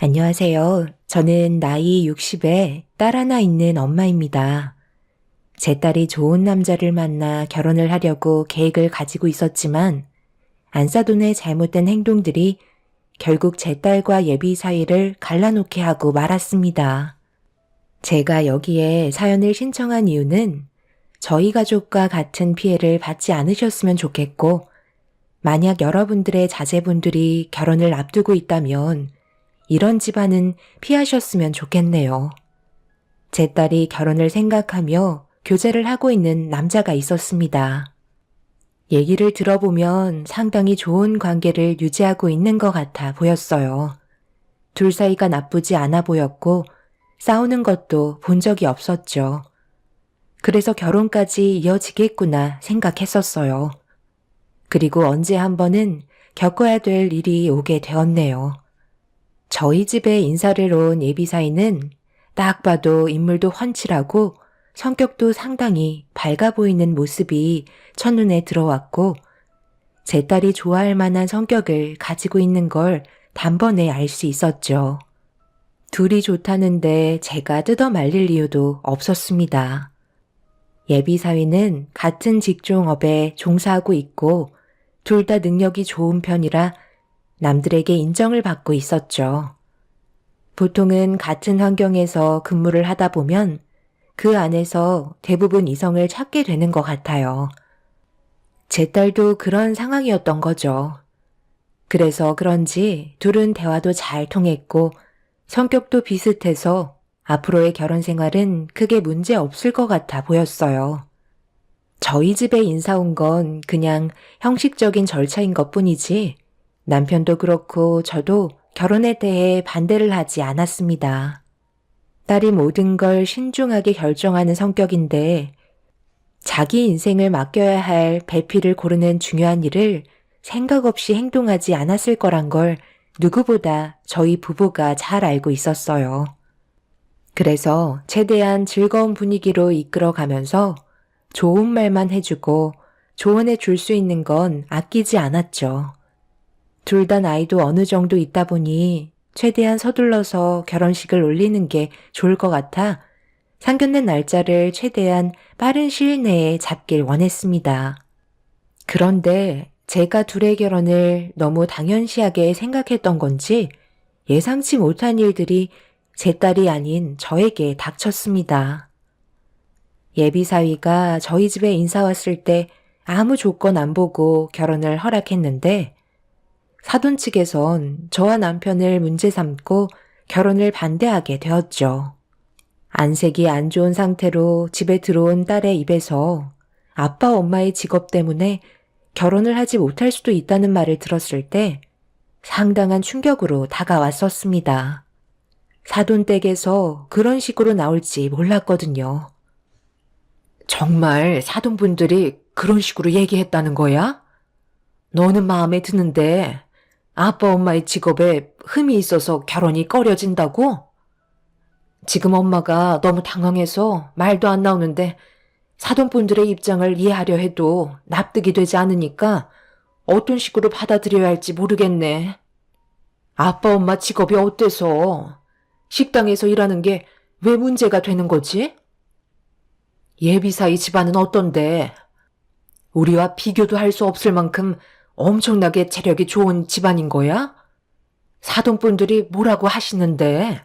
안녕하세요. 저는 나이 60에 딸 하나 있는 엄마입니다. 제 딸이 좋은 남자를 만나 결혼을 하려고 계획을 가지고 있었지만 안사돈의 잘못된 행동들이 결국 제 딸과 예비 사이를 갈라놓게 하고 말았습니다. 제가 여기에 사연을 신청한 이유는 저희 가족과 같은 피해를 받지 않으셨으면 좋겠고, 만약 여러분들의 자제분들이 결혼을 앞두고 있다면 이런 집안은 피하셨으면 좋겠네요. 제 딸이 결혼을 생각하며 교제를 하고 있는 남자가 있었습니다. 얘기를 들어보면 상당히 좋은 관계를 유지하고 있는 것 같아 보였어요. 둘 사이가 나쁘지 않아 보였고 싸우는 것도 본 적이 없었죠. 그래서 결혼까지 이어지겠구나 생각했었어요. 그리고 언제 한 번은 겪어야 될 일이 오게 되었네요. 저희 집에 인사를 온 예비사이는 딱 봐도 인물도 훤칠하고 성격도 상당히 밝아 보이는 모습이 첫눈에 들어왔고, 제 딸이 좋아할 만한 성격을 가지고 있는 걸 단번에 알 수 있었죠. 둘이 좋다는데 제가 뜯어 말릴 이유도 없었습니다. 예비사위는 같은 직종업에 종사하고 있고 둘 다 능력이 좋은 편이라 남들에게 인정을 받고 있었죠. 보통은 같은 환경에서 근무를 하다 보면 그 안에서 대부분 이성을 찾게 되는 것 같아요. 제 딸도 그런 상황이었던 거죠. 그래서 그런지 둘은 대화도 잘 통했고 성격도 비슷해서 앞으로의 결혼 생활은 크게 문제 없을 것 같아 보였어요. 저희 집에 인사 온 건 그냥 형식적인 절차인 것 뿐이지 남편도 그렇고 저도 결혼에 대해 반대를 하지 않았습니다. 딸이 모든 걸 신중하게 결정하는 성격인데 자기 인생을 맡겨야 할 배필을 고르는 중요한 일을 생각 없이 행동하지 않았을 거란 걸 누구보다 저희 부부가 잘 알고 있었어요. 그래서 최대한 즐거운 분위기로 이끌어가면서 좋은 말만 해주고 조언해 줄 수 있는 건 아끼지 않았죠. 둘 다 나이도 어느 정도 있다 보니 최대한 서둘러서 결혼식을 올리는 게 좋을 것 같아 상견례 날짜를 최대한 빠른 시일 내에 잡길 원했습니다. 그런데 제가 둘의 결혼을 너무 당연시하게 생각했던 건지 예상치 못한 일들이 제 딸이 아닌 저에게 닥쳤습니다. 예비사위가 저희 집에 인사 왔을 때 아무 조건 안 보고 결혼을 허락했는데 사돈 측에선 저와 남편을 문제 삼고 결혼을 반대하게 되었죠. 안색이 안 좋은 상태로 집에 들어온 딸의 입에서 아빠 엄마의 직업 때문에 결혼을 하지 못할 수도 있다는 말을 들었을 때 상당한 충격으로 다가왔었습니다. 사돈 댁에서 그런 식으로 나올지 몰랐거든요. 정말 사돈분들이 그런 식으로 얘기했다는 거야? 너는 마음에 드는데 아빠 엄마의 직업에 흠이 있어서 결혼이 꺼려진다고? 지금 엄마가 너무 당황해서 말도 안 나오는데 사돈분들의 입장을 이해하려 해도 납득이 되지 않으니까 어떤 식으로 받아들여야 할지 모르겠네. 아빠 엄마 직업이 어때서? 식당에서 일하는 게 왜 문제가 되는 거지? 예비사이 집안은 어떤데? 우리와 비교도 할 수 없을 만큼 엄청나게 체력이 좋은 집안인 거야? 사돈분들이 뭐라고 하시는데?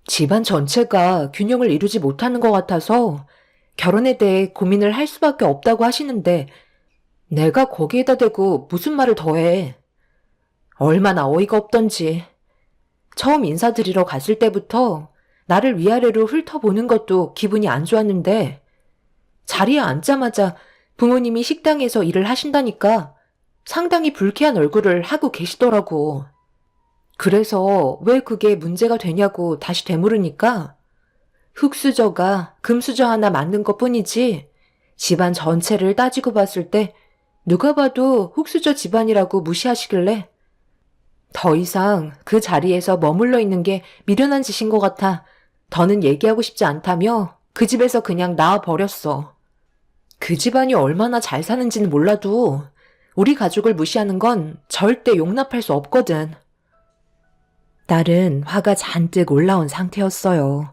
집안 전체가 균형을 이루지 못하는 것 같아서 결혼에 대해 고민을 할 수밖에 없다고 하시는데 내가 거기에다 대고 무슨 말을 더해. 얼마나 어이가 없던지. 처음 인사드리러 갔을 때부터 나를 위아래로 훑어보는 것도 기분이 안 좋았는데 자리에 앉자마자 부모님이 식당에서 일을 하신다니까 상당히 불쾌한 얼굴을 하고 계시더라고. 그래서 왜 그게 문제가 되냐고 다시 되물으니까 흙수저가 금수저 하나 만든 것 뿐이지 집안 전체를 따지고 봤을 때 누가 봐도 흙수저 집안이라고 무시하시길래 더 이상 그 자리에서 머물러 있는 게 미련한 짓인 것 같아 더는 얘기하고 싶지 않다며 그 집에서 그냥 나와버렸어. 그 집안이 얼마나 잘 사는지는 몰라도 우리 가족을 무시하는 건 절대 용납할 수 없거든. 딸은 화가 잔뜩 올라온 상태였어요.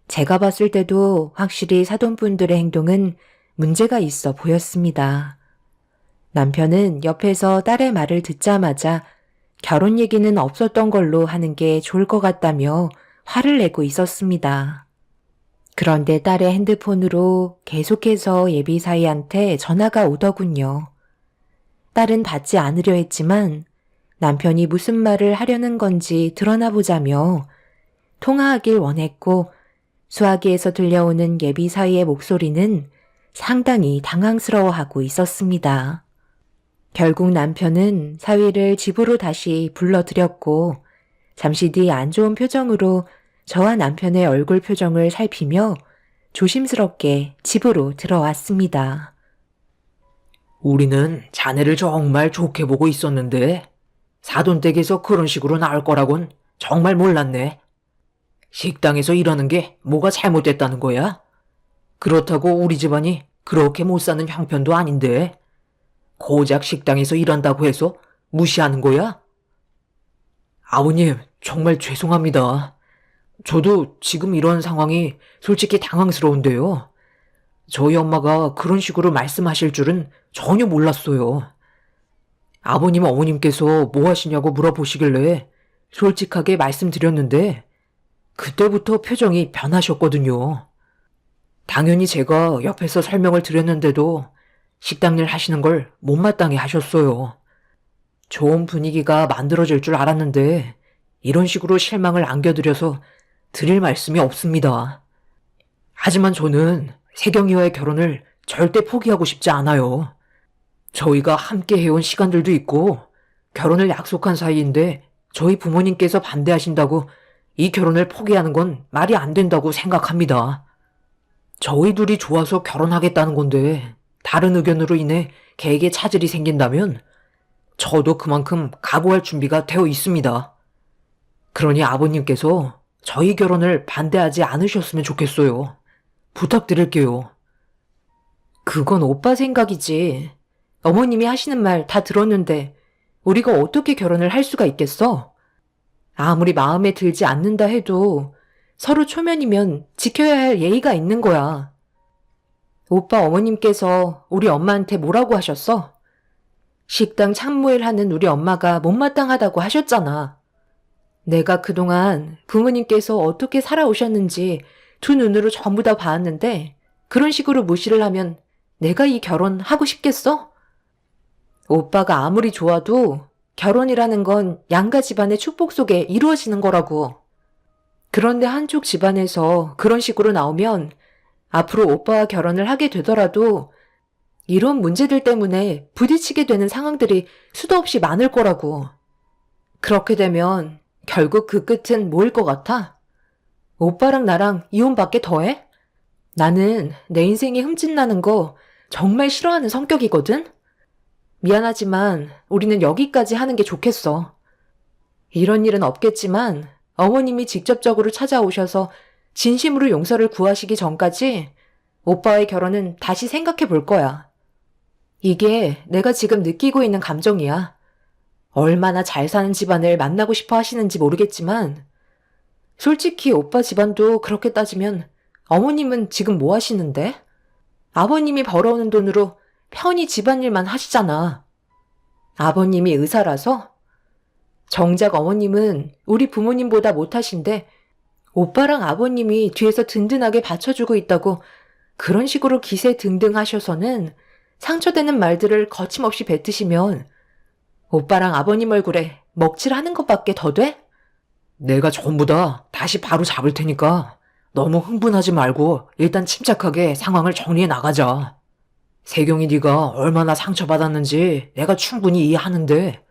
제가 봤을 때도 확실히 사돈분들의 행동은 문제가 있어 보였습니다. 남편은 옆에서 딸의 말을 듣자마자 결혼 얘기는 없었던 걸로 하는 게 좋을 것 같다며 화를 내고 있었습니다. 그런데 딸의 핸드폰으로 계속해서 예비사위한테 전화가 오더군요. 딸은 받지 않으려 했지만 남편이 무슨 말을 하려는 건지 드러나 보자며 통화하길 원했고 수화기에서 들려오는 예비사위의 목소리는 상당히 당황스러워하고 있었습니다. 결국 남편은 사위를 집으로 다시 불러들였고 잠시 뒤 안 좋은 표정으로 저와 남편의 얼굴 표정을 살피며 조심스럽게 집으로 들어왔습니다. 우리는 자네를 정말 좋게 보고 있었는데 사돈댁에서 그런 식으로 나올 거라곤 정말 몰랐네. 식당에서 이러는 게 뭐가 잘못됐다는 거야? 그렇다고 우리 집안이 그렇게 못 사는 형편도 아닌데 고작 식당에서 일한다고 해서 무시하는 거야? 아버님, 정말 죄송합니다. 저도 지금 이런 상황이 솔직히 당황스러운데요. 저희 엄마가 그런 식으로 말씀하실 줄은 전혀 몰랐어요. 아버님, 어머님께서 뭐 하시냐고 물어보시길래 솔직하게 말씀드렸는데 그때부터 표정이 변하셨거든요. 당연히 제가 옆에서 설명을 드렸는데도 식당 일 하시는 걸 못마땅해 하셨어요. 좋은 분위기가 만들어질 줄 알았는데 이런 식으로 실망을 안겨드려서 드릴 말씀이 없습니다. 하지만 저는 세경이와의 결혼을 절대 포기하고 싶지 않아요. 저희가 함께 해온 시간들도 있고 결혼을 약속한 사이인데 저희 부모님께서 반대하신다고 이 결혼을 포기하는 건 말이 안 된다고 생각합니다. 저희 둘이 좋아서 결혼하겠다는 건데 다른 의견으로 인해 계획에 차질이 생긴다면 저도 그만큼 각오할 준비가 되어 있습니다. 그러니 아버님께서 저희 결혼을 반대하지 않으셨으면 좋겠어요. 부탁드릴게요. 그건 오빠 생각이지. 어머님이 하시는 말 다 들었는데 우리가 어떻게 결혼을 할 수가 있겠어? 아무리 마음에 들지 않는다 해도 서로 초면이면 지켜야 할 예의가 있는 거야. 오빠 어머님께서 우리 엄마한테 뭐라고 하셨어? 식당 참모일 하는 우리 엄마가 못마땅하다고 하셨잖아. 내가 그동안 부모님께서 어떻게 살아오셨는지 두 눈으로 전부 다 봤는데 그런 식으로 무시를 하면 내가 이 결혼 하고 싶겠어? 오빠가 아무리 좋아도 결혼이라는 건 양가 집안의 축복 속에 이루어지는 거라고. 그런데 한쪽 집안에서 그런 식으로 나오면 앞으로 오빠와 결혼을 하게 되더라도 이런 문제들 때문에 부딪히게 되는 상황들이 수도 없이 많을 거라고. 그렇게 되면 결국 그 끝은 뭐일 것 같아? 오빠랑 나랑 이혼밖에 더해? 나는 내 인생이 흠집나는 거 정말 싫어하는 성격이거든? 미안하지만 우리는 여기까지 하는 게 좋겠어. 이런 일은 없겠지만 어머님이 직접적으로 찾아오셔서 진심으로 용서를 구하시기 전까지 오빠의 결혼은 다시 생각해 볼 거야. 이게 내가 지금 느끼고 있는 감정이야. 얼마나 잘 사는 집안을 만나고 싶어 하시는지 모르겠지만 솔직히 오빠 집안도 그렇게 따지면 어머님은 지금 뭐 하시는데? 아버님이 벌어오는 돈으로 편히 집안일만 하시잖아. 아버님이 의사라서? 정작 어머님은 우리 부모님보다 못하신데 오빠랑 아버님이 뒤에서 든든하게 받쳐주고 있다고 그런 식으로 기세 등등 하셔서는 상처되는 말들을 거침없이 뱉으시면 오빠랑 아버님 얼굴에 먹칠하는 것밖에 더 돼? 내가 전부 다 다시 바로 잡을 테니까 너무 흥분하지 말고 일단 침착하게 상황을 정리해 나가자. 세경이 네가 얼마나 상처받았는지 내가 충분히 이해하는데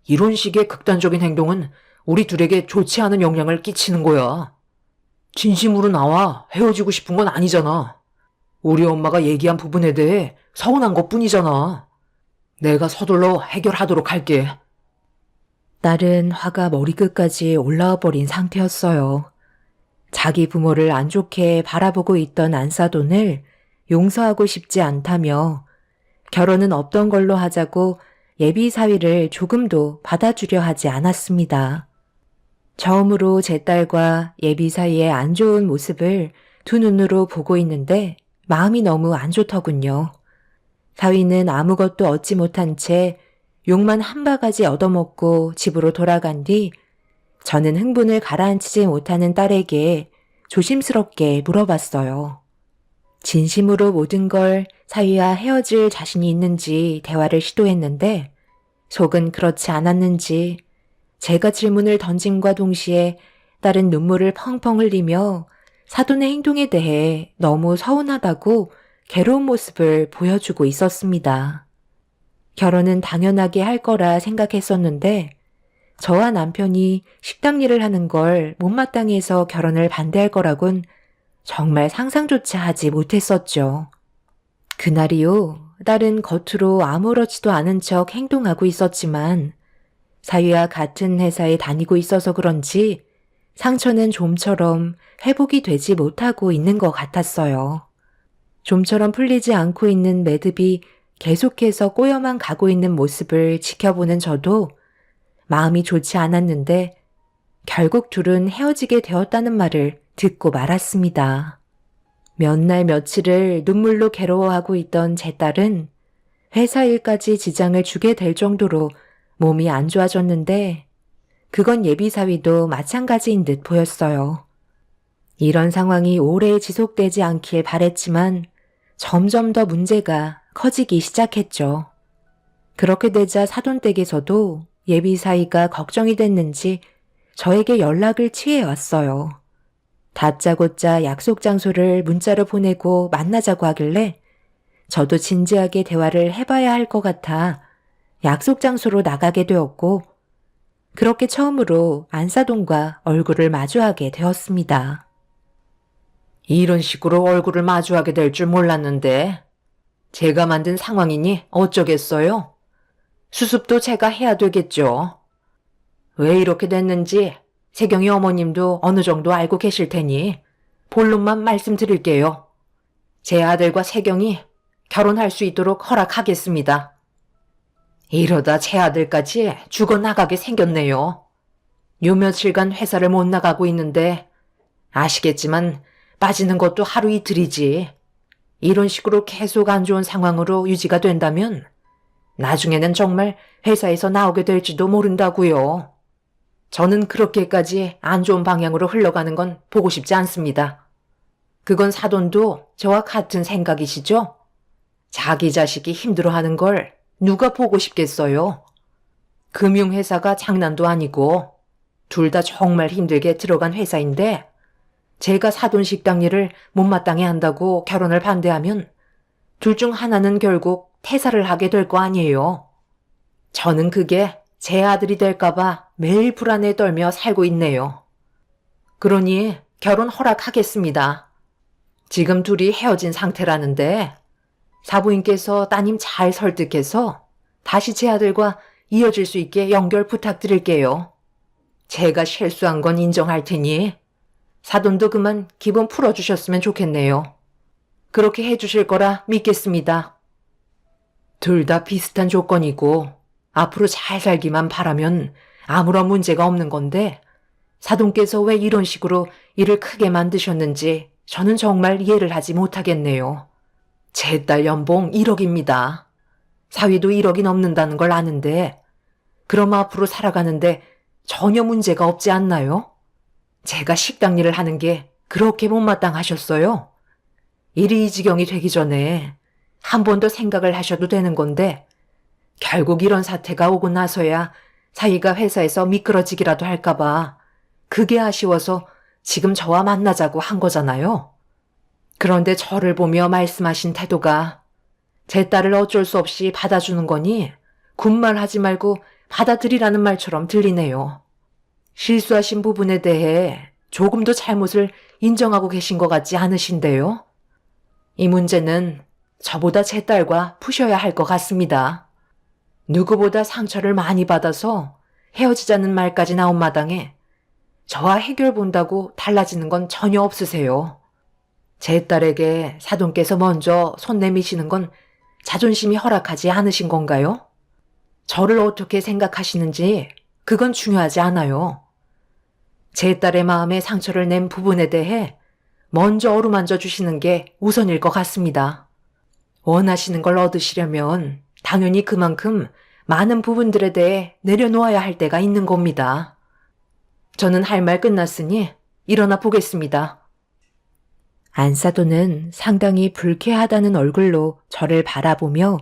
이런 식의 극단적인 행동은 우리 둘에게 좋지 않은 영향을 끼치는 거야. 진심으로 나와 헤어지고 싶은 건 아니잖아. 우리 엄마가 얘기한 부분에 대해 서운한 것뿐이잖아. 내가 서둘러 해결하도록 할게. 딸은 화가 머리끝까지 올라와 버린 상태였어요. 자기 부모를 안 좋게 바라보고 있던 안사돈을 용서하고 싶지 않다며 결혼은 없던 걸로 하자고 예비 사위를 조금도 받아주려 하지 않았습니다. 처음으로 제 딸과 예비 사이의 안 좋은 모습을 두 눈으로 보고 있는데 마음이 너무 안 좋더군요. 사위는 아무것도 얻지 못한 채 욕만 한 바가지 얻어먹고 집으로 돌아간 뒤 저는 흥분을 가라앉히지 못하는 딸에게 조심스럽게 물어봤어요. 진심으로 모든 걸 사위와 헤어질 자신이 있는지 대화를 시도했는데 속은 그렇지 않았는지 제가 질문을 던짐과 동시에 딸은 눈물을 펑펑 흘리며 사돈의 행동에 대해 너무 서운하다고 괴로운 모습을 보여주고 있었습니다. 결혼은 당연하게 할 거라 생각했었는데 저와 남편이 식당 일을 하는 걸 못마땅히 해서 결혼을 반대할 거라곤 정말 상상조차 하지 못했었죠. 그날이요, 딸은 겉으로 아무렇지도 않은 척 행동하고 있었지만 사위와 같은 회사에 다니고 있어서 그런지 상처는 좀처럼 회복이 되지 못하고 있는 것 같았어요. 좀처럼 풀리지 않고 있는 매듭이 계속해서 꼬여만 가고 있는 모습을 지켜보는 저도 마음이 좋지 않았는데 결국 둘은 헤어지게 되었다는 말을 듣고 말았습니다. 몇 날 며칠을 눈물로 괴로워하고 있던 제 딸은 회사 일까지 지장을 주게 될 정도로 몸이 안 좋아졌는데 그건 예비 사위도 마찬가지인 듯 보였어요. 이런 상황이 오래 지속되지 않길 바랬지만 점점 더 문제가 커지기 시작했죠. 그렇게 되자 사돈댁에서도 예비 사위가 걱정이 됐는지 저에게 연락을 취해 왔어요. 다짜고짜 약속 장소를 문자로 보내고 만나자고 하길래 저도 진지하게 대화를 해봐야 할 것 같아 약속 장소로 나가게 되었고 그렇게 처음으로 안사돈과 얼굴을 마주하게 되었습니다. 이런 식으로 얼굴을 마주하게 될 줄 몰랐는데 제가 만든 상황이니 어쩌겠어요? 수습도 제가 해야 되겠죠. 왜 이렇게 됐는지 세경이 어머님도 어느 정도 알고 계실 테니 본론만 말씀드릴게요. 제 아들과 세경이 결혼할 수 있도록 허락하겠습니다. 이러다 제 아들까지 죽어나가게 생겼네요. 요 며칠간 회사를 못 나가고 있는데 아시겠지만 빠지는 것도 하루 이틀이지. 이런 식으로 계속 안 좋은 상황으로 유지가 된다면 나중에는 정말 회사에서 나오게 될지도 모른다고요. 저는 그렇게까지 안 좋은 방향으로 흘러가는 건 보고 싶지 않습니다. 그건 사돈도 저와 같은 생각이시죠? 자기 자식이 힘들어하는 걸 누가 보고 싶겠어요? 금융회사가 장난도 아니고 둘 다 정말 힘들게 들어간 회사인데 제가 사돈 식당 일을 못마땅해 한다고 결혼을 반대하면 둘 중 하나는 결국 퇴사를 하게 될 거 아니에요. 저는 그게 제 아들이 될까봐 매일 불안에 떨며 살고 있네요. 그러니 결혼 허락하겠습니다. 지금 둘이 헤어진 상태라는데 사부인께서 따님 잘 설득해서 다시 제 아들과 이어질 수 있게 연결 부탁드릴게요. 제가 실수한 건 인정할 테니 사돈도 그만 기분 풀어주셨으면 좋겠네요. 그렇게 해주실 거라 믿겠습니다. 둘 다 비슷한 조건이고 앞으로 잘 살기만 바라면 아무런 문제가 없는 건데 사돈께서 왜 이런 식으로 일을 크게 만드셨는지 저는 정말 이해를 하지 못하겠네요. 제 딸 연봉 1억입니다. 사위도 1억이 넘는다는 걸 아는데 그럼 앞으로 살아가는데 전혀 문제가 없지 않나요? 제가 식당 일을 하는 게 그렇게 못마땅하셨어요? 일이 이 지경이 되기 전에 한 번 더 생각을 하셔도 되는 건데 결국 이런 사태가 오고 나서야 사위가 회사에서 미끄러지기라도 할까봐 그게 아쉬워서 지금 저와 만나자고 한 거잖아요. 그런데 저를 보며 말씀하신 태도가 제 딸을 어쩔 수 없이 받아주는 거니 군말 하지 말고 받아들이라는 말처럼 들리네요. 실수하신 부분에 대해 조금도 잘못을 인정하고 계신 것 같지 않으신데요? 이 문제는 저보다 제 딸과 푸셔야 할 것 같습니다. 누구보다 상처를 많이 받아서 헤어지자는 말까지 나온 마당에 저와 해결 본다고 달라지는 건 전혀 없으세요. 제 딸에게 사돈께서 먼저 손 내미시는 건 자존심이 허락하지 않으신 건가요? 저를 어떻게 생각하시는지 그건 중요하지 않아요. 제 딸의 마음에 상처를 낸 부분에 대해 먼저 어루만져 주시는 게 우선일 것 같습니다. 원하시는 걸 얻으시려면 당연히 그만큼 많은 부분들에 대해 내려놓아야 할 때가 있는 겁니다. 저는 할 말 끝났으니 일어나 보겠습니다. 안사돈은 상당히 불쾌하다는 얼굴로 저를 바라보며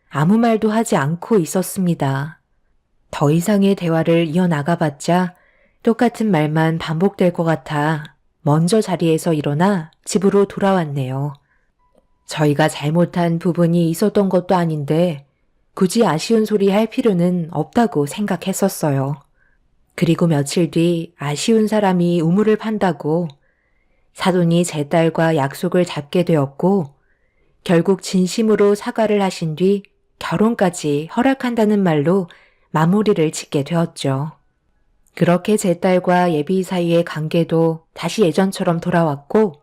아무 말도 하지 않고 있었습니다. 더 이상의 대화를 이어나가봤자 똑같은 말만 반복될 것 같아 먼저 자리에서 일어나 집으로 돌아왔네요. 저희가 잘못한 부분이 있었던 것도 아닌데 굳이 아쉬운 소리 할 필요는 없다고 생각했었어요. 그리고 며칠 뒤 아쉬운 사람이 우물을 판다고 사돈이 제 딸과 약속을 잡게 되었고 결국 진심으로 사과를 하신 뒤 결혼까지 허락한다는 말로 마무리를 짓게 되었죠. 그렇게 제 딸과 예비 사이의 관계도 다시 예전처럼 돌아왔고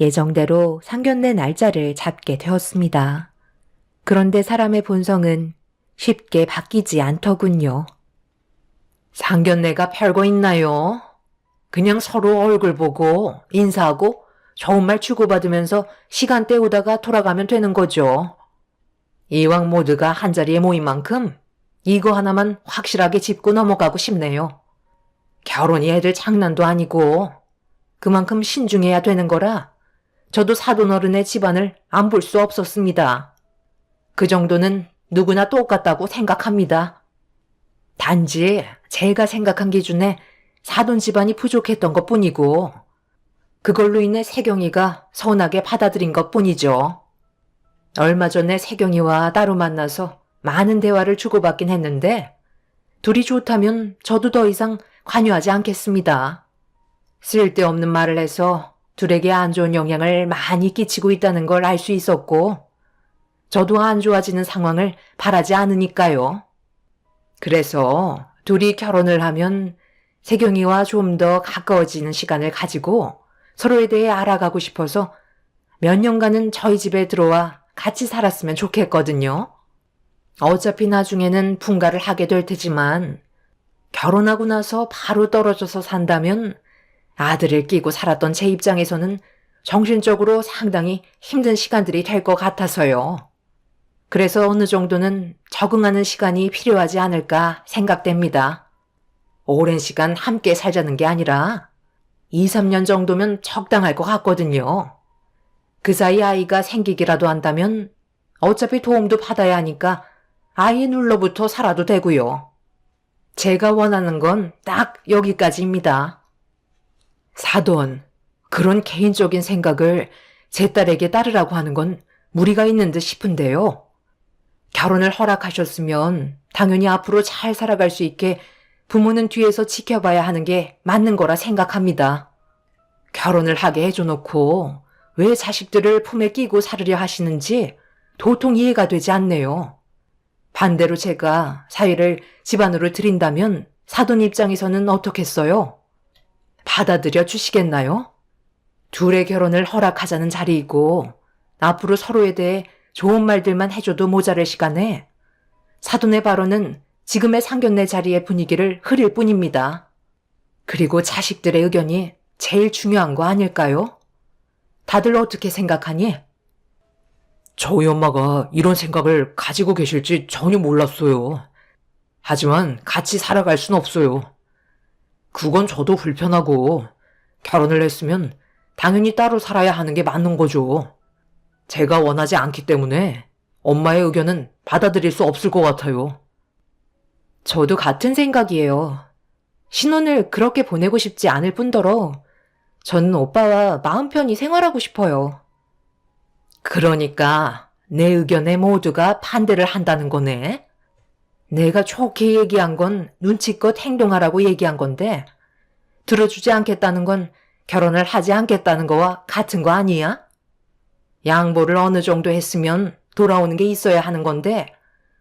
예정대로 상견례 날짜를 잡게 되었습니다. 그런데 사람의 본성은 쉽게 바뀌지 않더군요. 상견례가 별거 있나요? 그냥 서로 얼굴 보고 인사하고 좋은 말 주고받으면서 시간 때우다가 돌아가면 되는 거죠. 이왕 모두가 한자리에 모인 만큼 이거 하나만 확실하게 짚고 넘어가고 싶네요. 결혼이 애들 장난도 아니고 그만큼 신중해야 되는 거라 저도 사돈어른의 집안을 안 볼 수 없었습니다. 그 정도는 누구나 똑같다고 생각합니다. 단지 제가 생각한 기준에 사돈 집안이 부족했던 것 뿐이고 그걸로 인해 세경이가 서운하게 받아들인 것 뿐이죠. 얼마 전에 세경이와 따로 만나서 많은 대화를 주고받긴 했는데 둘이 좋다면 저도 더 이상 관여하지 않겠습니다. 쓸데없는 말을 해서 둘에게 안 좋은 영향을 많이 끼치고 있다는 걸 알 수 있었고 저도 안 좋아지는 상황을 바라지 않으니까요. 그래서 둘이 결혼을 하면 세경이와 좀 더 가까워지는 시간을 가지고 서로에 대해 알아가고 싶어서 몇 년간은 저희 집에 들어와 같이 살았으면 좋겠거든요. 어차피 나중에는 분가를 하게 될 테지만 결혼하고 나서 바로 떨어져서 산다면 아들을 끼고 살았던 제 입장에서는 정신적으로 상당히 힘든 시간들이 될 것 같아서요. 그래서 어느 정도는 적응하는 시간이 필요하지 않을까 생각됩니다. 오랜 시간 함께 살자는 게 아니라 2, 3년 정도면 적당할 것 같거든요. 그 사이 아이가 생기기라도 한다면 어차피 도움도 받아야 하니까 아이 눌러붙어 살아도 되고요. 제가 원하는 건 딱 여기까지입니다. 사돈, 그런 개인적인 생각을 제 딸에게 따르라고 하는 건 무리가 있는 듯 싶은데요. 결혼을 허락하셨으면 당연히 앞으로 잘 살아갈 수 있게 부모는 뒤에서 지켜봐야 하는 게 맞는 거라 생각합니다. 결혼을 하게 해줘놓고 왜 자식들을 품에 끼고 살으려 하시는지 도통 이해가 되지 않네요. 반대로 제가 사위를 집안으로 들인다면 사돈 입장에서는 어떻겠어요? 받아들여 주시겠나요? 둘의 결혼을 허락하자는 자리이고 앞으로 서로에 대해 좋은 말들만 해줘도 모자랄 시간에 사돈의 발언은 지금의 상견례 자리의 분위기를 흐릴 뿐입니다. 그리고 자식들의 의견이 제일 중요한 거 아닐까요? 다들 어떻게 생각하니? 저희 엄마가 이런 생각을 가지고 계실지 전혀 몰랐어요. 하지만 같이 살아갈 순 없어요. 그건 저도 불편하고 결혼을 했으면 당연히 따로 살아야 하는 게 맞는 거죠. 제가 원하지 않기 때문에 엄마의 의견은 받아들일 수 없을 것 같아요. 저도 같은 생각이에요. 신혼을 그렇게 보내고 싶지 않을 뿐더러 저는 오빠와 마음 편히 생활하고 싶어요. 그러니까 내 의견에 모두가 반대를 한다는 거네. 내가 좋게 얘기한 건 눈치껏 행동하라고 얘기한 건데 들어주지 않겠다는 건 결혼을 하지 않겠다는 거와 같은 거 아니야? 양보를 어느 정도 했으면 돌아오는 게 있어야 하는 건데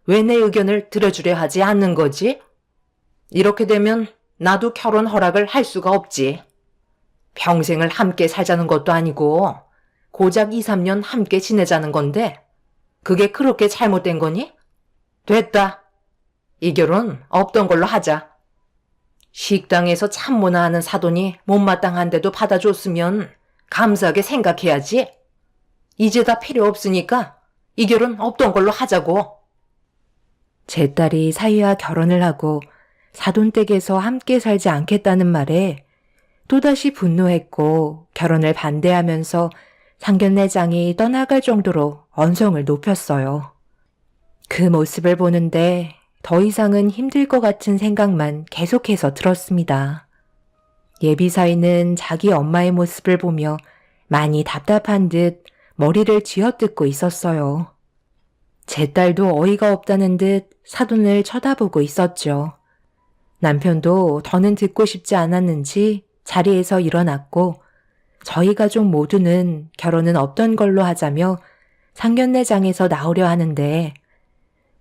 왜 내 의견을 들어주려 하지 않는 거지? 이렇게 되면 나도 결혼 허락을 할 수가 없지. 평생을 함께 살자는 것도 아니고 고작 2, 3년 함께 지내자는 건데 그게 그렇게 잘못된 거니? 됐다. 이 결혼 없던 걸로 하자. 식당에서 참모나 하는 사돈이 못마땅한데도 받아줬으면 감사하게 생각해야지. 이제 다 필요 없으니까 이 결혼 없던 걸로 하자고. 제 딸이 사위와 결혼을 하고 사돈댁에서 함께 살지 않겠다는 말에 또다시 분노했고 결혼을 반대하면서 상견례장이 떠나갈 정도로 언성을 높였어요. 그 모습을 보는데 더 이상은 힘들 것 같은 생각만 계속해서 들었습니다. 예비사위는 자기 엄마의 모습을 보며 많이 답답한 듯 머리를 쥐어뜯고 있었어요. 제 딸도 어이가 없다는 듯 사돈을 쳐다보고 있었죠. 남편도 더는 듣고 싶지 않았는지 자리에서 일어났고 저희 가족 모두는 결혼은 없던 걸로 하자며 상견례장에서 나오려 하는데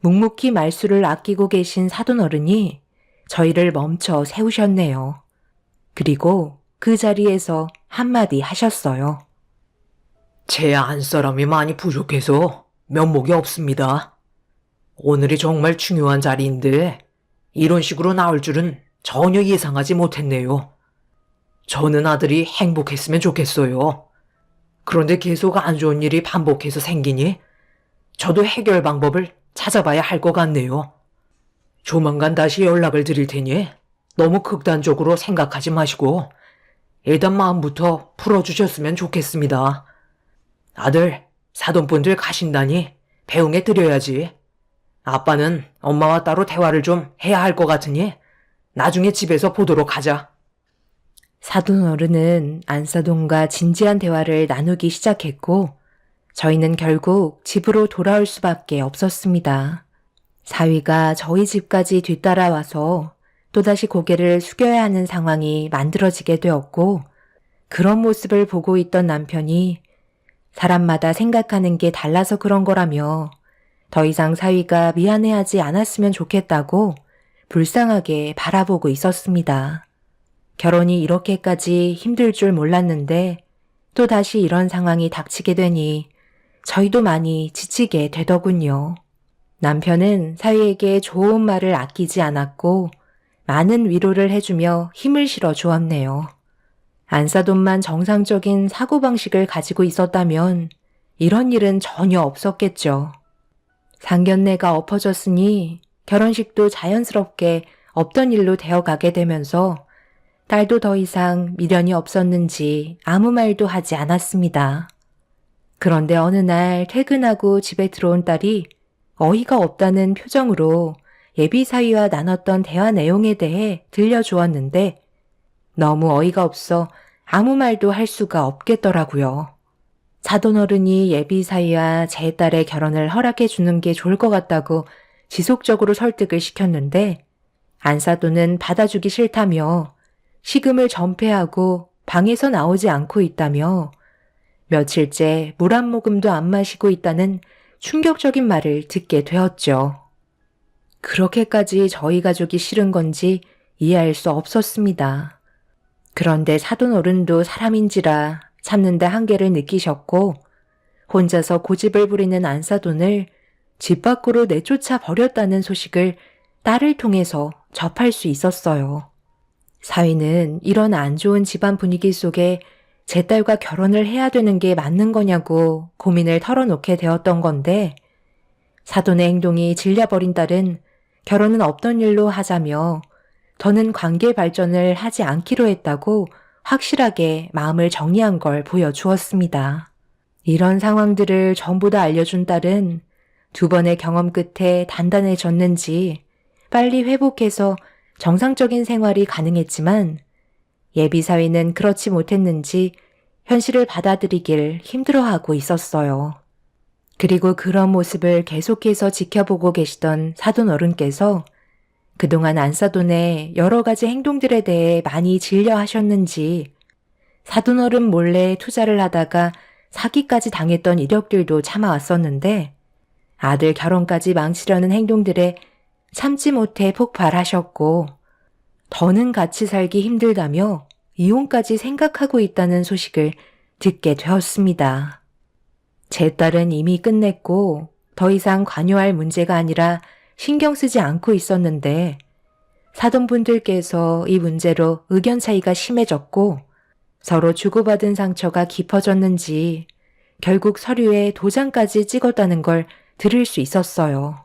묵묵히 말수를 아끼고 계신 사돈 어른이 저희를 멈춰 세우셨네요. 그리고 그 자리에서 한마디 하셨어요. 제 안사람이 많이 부족해서 면목이 없습니다. 오늘이 정말 중요한 자리인데 이런 식으로 나올 줄은 전혀 예상하지 못했네요. 저는 아들이 행복했으면 좋겠어요. 그런데 계속 안 좋은 일이 반복해서 생기니 저도 해결 방법을 찾아봐야 할 것 같네요. 조만간 다시 연락을 드릴 테니 너무 극단적으로 생각하지 마시고 일단 마음부터 풀어주셨으면 좋겠습니다. 아들, 사돈분들 가신다니 배웅해 드려야지. 아빠는 엄마와 따로 대화를 좀 해야 할 것 같으니 나중에 집에서 보도록 하자. 사돈 어른은 안사돈과 진지한 대화를 나누기 시작했고 저희는 결국 집으로 돌아올 수밖에 없었습니다. 사위가 저희 집까지 뒤따라와서 또다시 고개를 숙여야 하는 상황이 만들어지게 되었고 그런 모습을 보고 있던 남편이 사람마다 생각하는 게 달라서 그런 거라며 더 이상 사위가 미안해하지 않았으면 좋겠다고 불쌍하게 바라보고 있었습니다. 결혼이 이렇게까지 힘들 줄 몰랐는데 또 다시 이런 상황이 닥치게 되니 저희도 많이 지치게 되더군요. 남편은 사위에게 좋은 말을 아끼지 않았고 많은 위로를 해주며 힘을 실어 주었네요. 안사돈만 정상적인 사고방식을 가지고 있었다면 이런 일은 전혀 없었겠죠. 상견례가 엎어졌으니 결혼식도 자연스럽게 없던 일로 되어가게 되면서 딸도 더 이상 미련이 없었는지 아무 말도 하지 않았습니다. 그런데 어느 날 퇴근하고 집에 들어온 딸이 어이가 없다는 표정으로 예비사위와 나눴던 대화 내용에 대해 들려주었는데 너무 어이가 없어 아무 말도 할 수가 없겠더라고요. 사돈 어른이 예비사위와 제 딸의 결혼을 허락해 주는 게 좋을 것 같다고 지속적으로 설득을 시켰는데 안사돈은 받아주기 싫다며 식음을 전폐하고 방에서 나오지 않고 있다며 며칠째 물 한 모금도 안 마시고 있다는 충격적인 말을 듣게 되었죠. 그렇게까지 저희 가족이 싫은 건지 이해할 수 없었습니다. 그런데 사돈 어른도 사람인지라 참는데 한계를 느끼셨고 혼자서 고집을 부리는 안사돈을 집 밖으로 내쫓아 버렸다는 소식을 딸을 통해서 접할 수 있었어요. 사위는 이런 안 좋은 집안 분위기 속에 제 딸과 결혼을 해야 되는 게 맞는 거냐고 고민을 털어놓게 되었던 건데 사돈의 행동이 질려버린 딸은 결혼은 없던 일로 하자며 더는 관계 발전을 하지 않기로 했다고 확실하게 마음을 정리한 걸 보여주었습니다. 이런 상황들을 전부 다 알려준 딸은 두 번의 경험 끝에 단단해졌는지 빨리 회복해서 정상적인 생활이 가능했지만 예비사위는 그렇지 못했는지 현실을 받아들이길 힘들어하고 있었어요. 그리고 그런 모습을 계속해서 지켜보고 계시던 사돈 어른께서 그동안 안사돈의 여러 가지 행동들에 대해 많이 질려하셨는지 사돈 어른 몰래 투자를 하다가 사기까지 당했던 이력들도 참아왔었는데 아들 결혼까지 망치려는 행동들에 참지 못해 폭발하셨고 더는 같이 살기 힘들다며 이혼까지 생각하고 있다는 소식을 듣게 되었습니다. 제 딸은 이미 끝냈고 더 이상 관여할 문제가 아니라 신경 쓰지 않고 있었는데 사돈분들께서 이 문제로 의견 차이가 심해졌고 서로 주고받은 상처가 깊어졌는지 결국 서류에 도장까지 찍었다는 걸 들을 수 있었어요.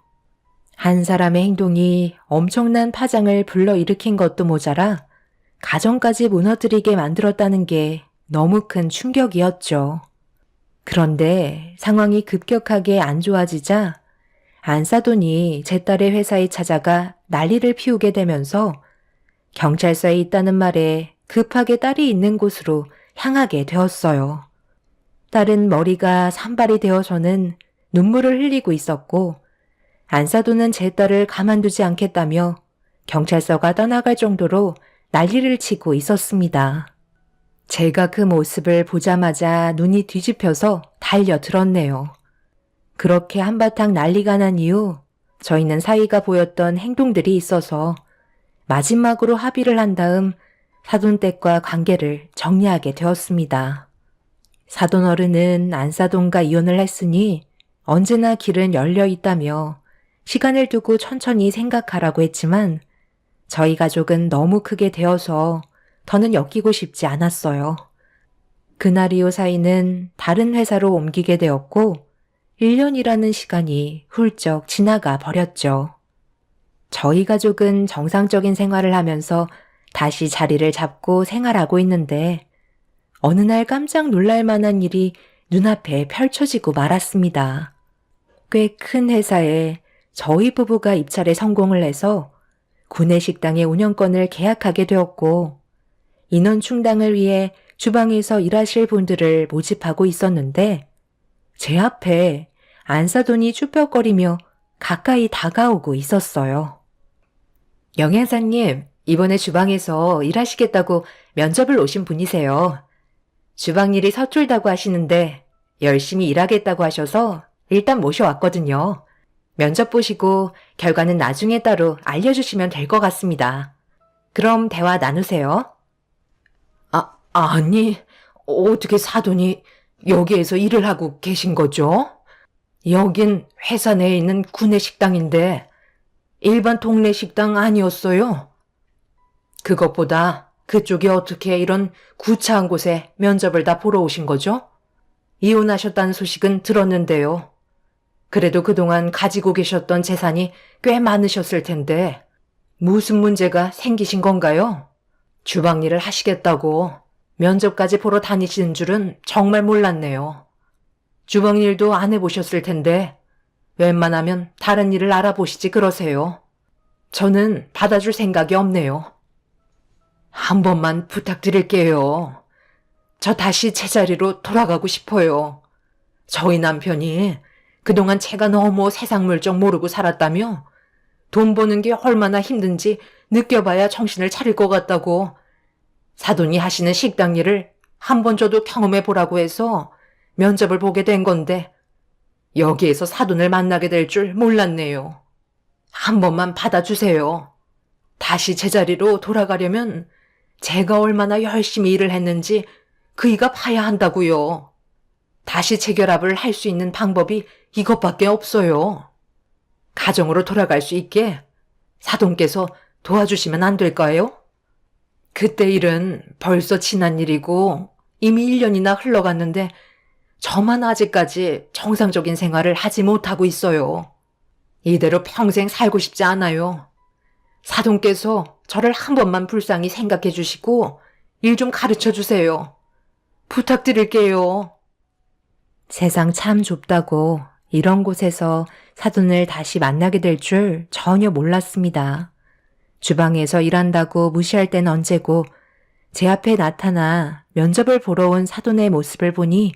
한 사람의 행동이 엄청난 파장을 불러일으킨 것도 모자라 가정까지 무너뜨리게 만들었다는 게 너무 큰 충격이었죠. 그런데 상황이 급격하게 안 좋아지자 안사돈이 제 딸의 회사에 찾아가 난리를 피우게 되면서 경찰서에 있다는 말에 급하게 딸이 있는 곳으로 향하게 되었어요. 딸은 머리가 산발이 되어서는 눈물을 흘리고 있었고 안사돈은 제 딸을 가만두지 않겠다며 경찰서가 떠나갈 정도로 난리를 치고 있었습니다. 제가 그 모습을 보자마자 눈이 뒤집혀서 달려들었네요. 그렇게 한바탕 난리가 난 이후 저희는 사이가 보였던 행동들이 있어서 마지막으로 합의를 한 다음 사돈댁과 관계를 정리하게 되었습니다. 사돈 어른은 안사돈과 이혼을 했으니 언제나 길은 열려 있다며 시간을 두고 천천히 생각하라고 했지만 저희 가족은 너무 크게 되어서 더는 엮이고 싶지 않았어요. 그날 이후 사이는 다른 회사로 옮기게 되었고 1년이라는 시간이 훌쩍 지나가 버렸죠. 저희 가족은 정상적인 생활을 하면서 다시 자리를 잡고 생활하고 있는데 어느 날 깜짝 놀랄 만한 일이 눈앞에 펼쳐지고 말았습니다. 꽤 큰 회사에 저희 부부가 입찰에 성공을 해서 구내식당의 운영권을 계약하게 되었고 인원 충당을 위해 주방에서 일하실 분들을 모집하고 있었는데 제 앞에 안사돈이 쭈뼛거리며 가까이 다가오고 있었어요. 영양사님, 이번에 주방에서 일하시겠다고 면접을 오신 분이세요. 주방 일이 서툴다고 하시는데 열심히 일하겠다고 하셔서 일단 모셔왔거든요. 면접 보시고 결과는 나중에 따로 알려주시면 될 것 같습니다. 그럼 대화 나누세요. 아니, 어떻게 사돈이 여기에서 일을 하고 계신 거죠? 여긴 회사 내에 있는 구내식당인데 일반 동네 식당 아니었어요? 그것보다 그쪽이 어떻게 이런 구차한 곳에 면접을 다 보러 오신 거죠? 이혼하셨다는 소식은 들었는데요. 그래도 그동안 가지고 계셨던 재산이 꽤 많으셨을 텐데 무슨 문제가 생기신 건가요? 주방 일을 하시겠다고 면접까지 보러 다니시는 줄은 정말 몰랐네요. 주방 일도 안 해보셨을 텐데 웬만하면 다른 일을 알아보시지 그러세요. 저는 받아줄 생각이 없네요. 한 번만 부탁드릴게요. 저 다시 제자리로 돌아가고 싶어요. 저희 남편이 그동안 제가 너무 세상 물정 모르고 살았다며 돈 버는 게 얼마나 힘든지 느껴봐야 정신을 차릴 것 같다고 사돈이 하시는 식당 일을 한 번 저도 경험해 보라고 해서 면접을 보게 된 건데 여기에서 사돈을 만나게 될 줄 몰랐네요. 한 번만 받아주세요. 다시 제자리로 돌아가려면 제가 얼마나 열심히 일을 했는지 그이가 봐야 한다고요. 다시 재결합을 할 수 있는 방법이 이것밖에 없어요. 가정으로 돌아갈 수 있게 사돈께서 도와주시면 안 될까요? 그때 일은 벌써 지난 일이고 이미 1년이나 흘러갔는데 저만 아직까지 정상적인 생활을 하지 못하고 있어요. 이대로 평생 살고 싶지 않아요. 사돈께서 저를 한 번만 불쌍히 생각해 주시고 일 좀 가르쳐 주세요. 부탁드릴게요. 세상 참 좁다고 이런 곳에서 사돈을 다시 만나게 될 줄 전혀 몰랐습니다. 주방에서 일한다고 무시할 땐 언제고 제 앞에 나타나 면접을 보러 온 사돈의 모습을 보니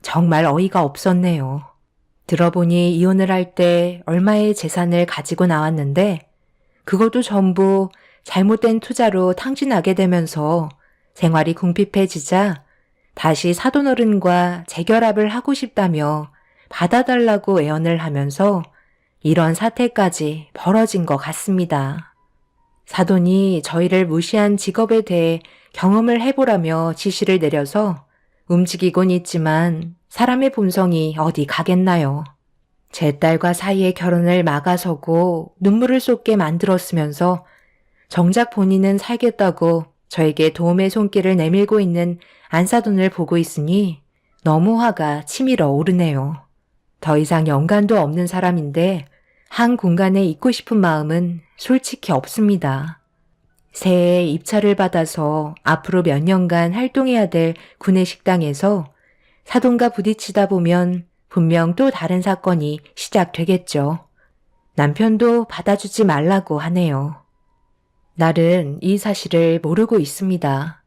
정말 어이가 없었네요. 들어보니 이혼을 할 때 얼마의 재산을 가지고 나왔는데 그것도 전부 잘못된 투자로 탕진하게 되면서 생활이 궁핍해지자 다시 사돈어른과 재결합을 하고 싶다며 받아달라고 애원을 하면서 이런 사태까지 벌어진 것 같습니다. 사돈이 저희를 무시한 직업에 대해 경험을 해보라며 지시를 내려서 움직이곤 있지만 사람의 본성이 어디 가겠나요. 제 딸과 사이의 결혼을 막아서고 눈물을 쏟게 만들었으면서 정작 본인은 살겠다고 저에게 도움의 손길을 내밀고 있는 안사돈을 보고 있으니 너무 화가 치밀어 오르네요. 더 이상 연관도 없는 사람인데 한 공간에 있고 싶은 마음은 솔직히 없습니다. 새해에 입찰을 받아서 앞으로 몇 년간 활동해야 될 구내식당에서 사돈과 부딪히다 보면 분명 또 다른 사건이 시작되겠죠. 남편도 받아주지 말라고 하네요. 날은 이 사실을 모르고 있습니다.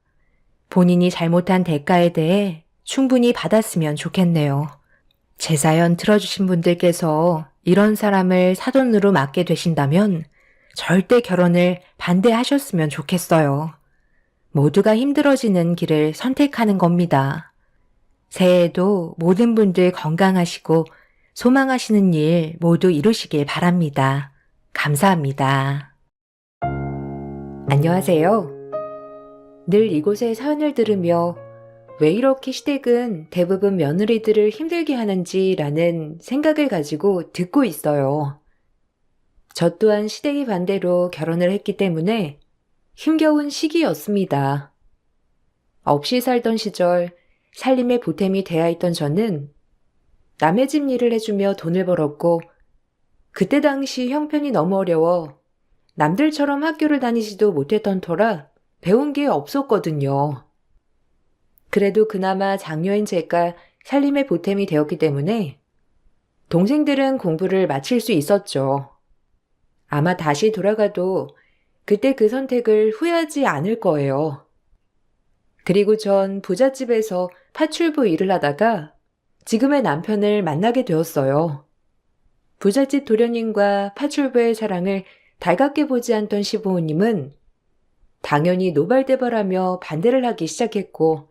본인이 잘못한 대가에 대해 충분히 받았으면 좋겠네요. 제 사연 들어주신 분들께서 이런 사람을 사돈으로 맡게 되신다면 절대 결혼을 반대하셨으면 좋겠어요. 모두가 힘들어지는 길을 선택하는 겁니다. 새해에도 모든 분들 건강하시고 소망하시는 일 모두 이루시길 바랍니다. 감사합니다. 안녕하세요. 늘 이곳의 사연을 들으며 왜 이렇게 시댁은 대부분 며느리들을 힘들게 하는지라는 생각을 가지고 듣고 있어요. 저 또한 시댁이 반대로 결혼을 했기 때문에 힘겨운 시기였습니다. 없이 살던 시절 살림의 보탬이 되어 있던 저는 남의 집 일을 해주며 돈을 벌었고 그때 당시 형편이 너무 어려워 남들처럼 학교를 다니지도 못했던 터라 배운 게 없었거든요. 그래도 그나마 장녀인 제가 살림의 보탬이 되었기 때문에 동생들은 공부를 마칠 수 있었죠. 아마 다시 돌아가도 그때 그 선택을 후회하지 않을 거예요. 그리고 전 부잣집에서 파출부 일을 하다가 지금의 남편을 만나게 되었어요. 부잣집 도련님과 파출부의 사랑을 달갑게 보지 않던 시부모님은 당연히 노발대발하며 반대를 하기 시작했고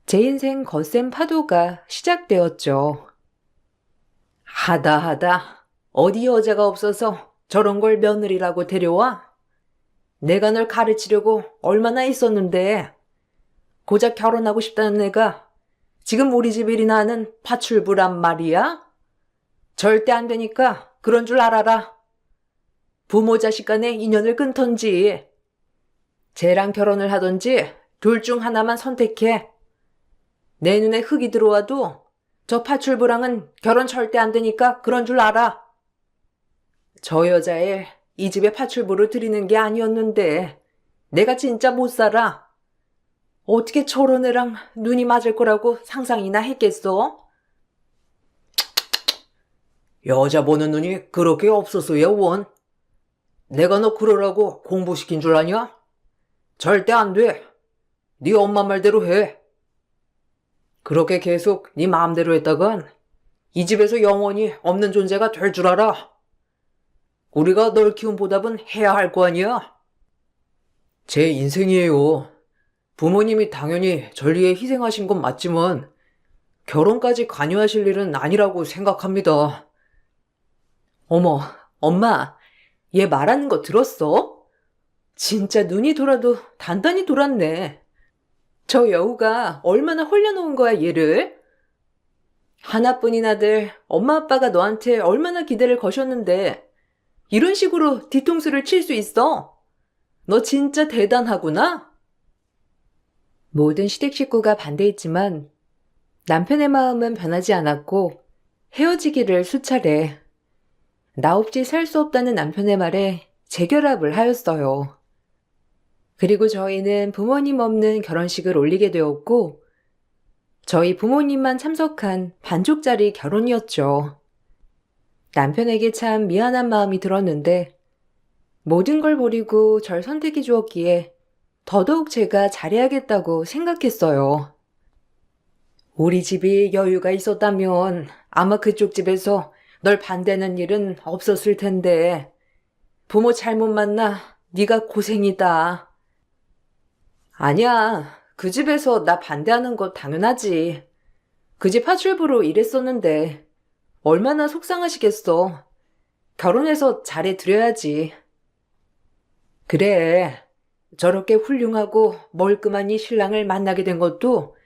제 인생 거센 파도가 시작되었죠. 하다 어디 여자가 없어서 저런 걸 며느리라고 데려와? 내가 널 가르치려고 얼마나 있었는데 고작 결혼하고 싶다는 애가 지금 우리 집 일이나 하는 파출부란 말이야? 절대 안 되니까 그런 줄 알아라. 부모 자식 간의 인연을 끊던지 쟤랑 결혼을 하던지 둘 중 하나만 선택해. 내 눈에 흙이 들어와도 저 파출부랑은 결혼 절대 안 되니까 그런 줄 알아. 저 여자애 이 집에 파출부를 들이는 게 아니었는데 내가 진짜 못 살아. 어떻게 저런 애랑 눈이 맞을 거라고 상상이나 했겠어? 여자 보는 눈이 그렇게 없었어야 원. 내가 너 그러라고 공부시킨 줄 아냐? 절대 안 돼. 네 엄마 말대로 해. 그렇게 계속 네 마음대로 했다간 이 집에서 영원히 없는 존재가 될 줄 알아. 우리가 널 키운 보답은 해야 할 거 아니야? 제 인생이에요. 부모님이 당연히 절 위해 희생하신 건 맞지만 결혼까지 관여하실 일은 아니라고 생각합니다. 어머, 엄마, 얘 말하는 거 들었어? 진짜 눈이 돌아도 단단히 돌았네. 저 여우가 얼마나 홀려놓은 거야, 얘를? 하나뿐인 아들, 엄마 아빠가 너한테 얼마나 기대를 거셨는데 이런 식으로 뒤통수를 칠 수 있어? 너 진짜 대단하구나? 모든 시댁 식구가 반대했지만 남편의 마음은 변하지 않았고 헤어지기를 수차례. 나 없이 살 수 없다는 남편의 말에 재결합을 하였어요. 그리고 저희는 부모님 없는 결혼식을 올리게 되었고 저희 부모님만 참석한 반쪽짜리 결혼이었죠. 남편에게 참 미안한 마음이 들었는데 모든 걸 버리고 절 선택해 주었기에 더더욱 제가 잘해야겠다고 생각했어요. 우리 집이 여유가 있었다면 아마 그쪽 집에서 널 반대하는 일은 없었을 텐데 부모 잘못 만나 네가 고생이다. 아니야, 그 집에서 나 반대하는 거 당연하지. 그 집 파출부로 일했었는데 얼마나 속상하시겠어. 결혼해서 잘해드려야지. 그래, 저렇게 훌륭하고 멀끔한 이 신랑을 만나게 된 것도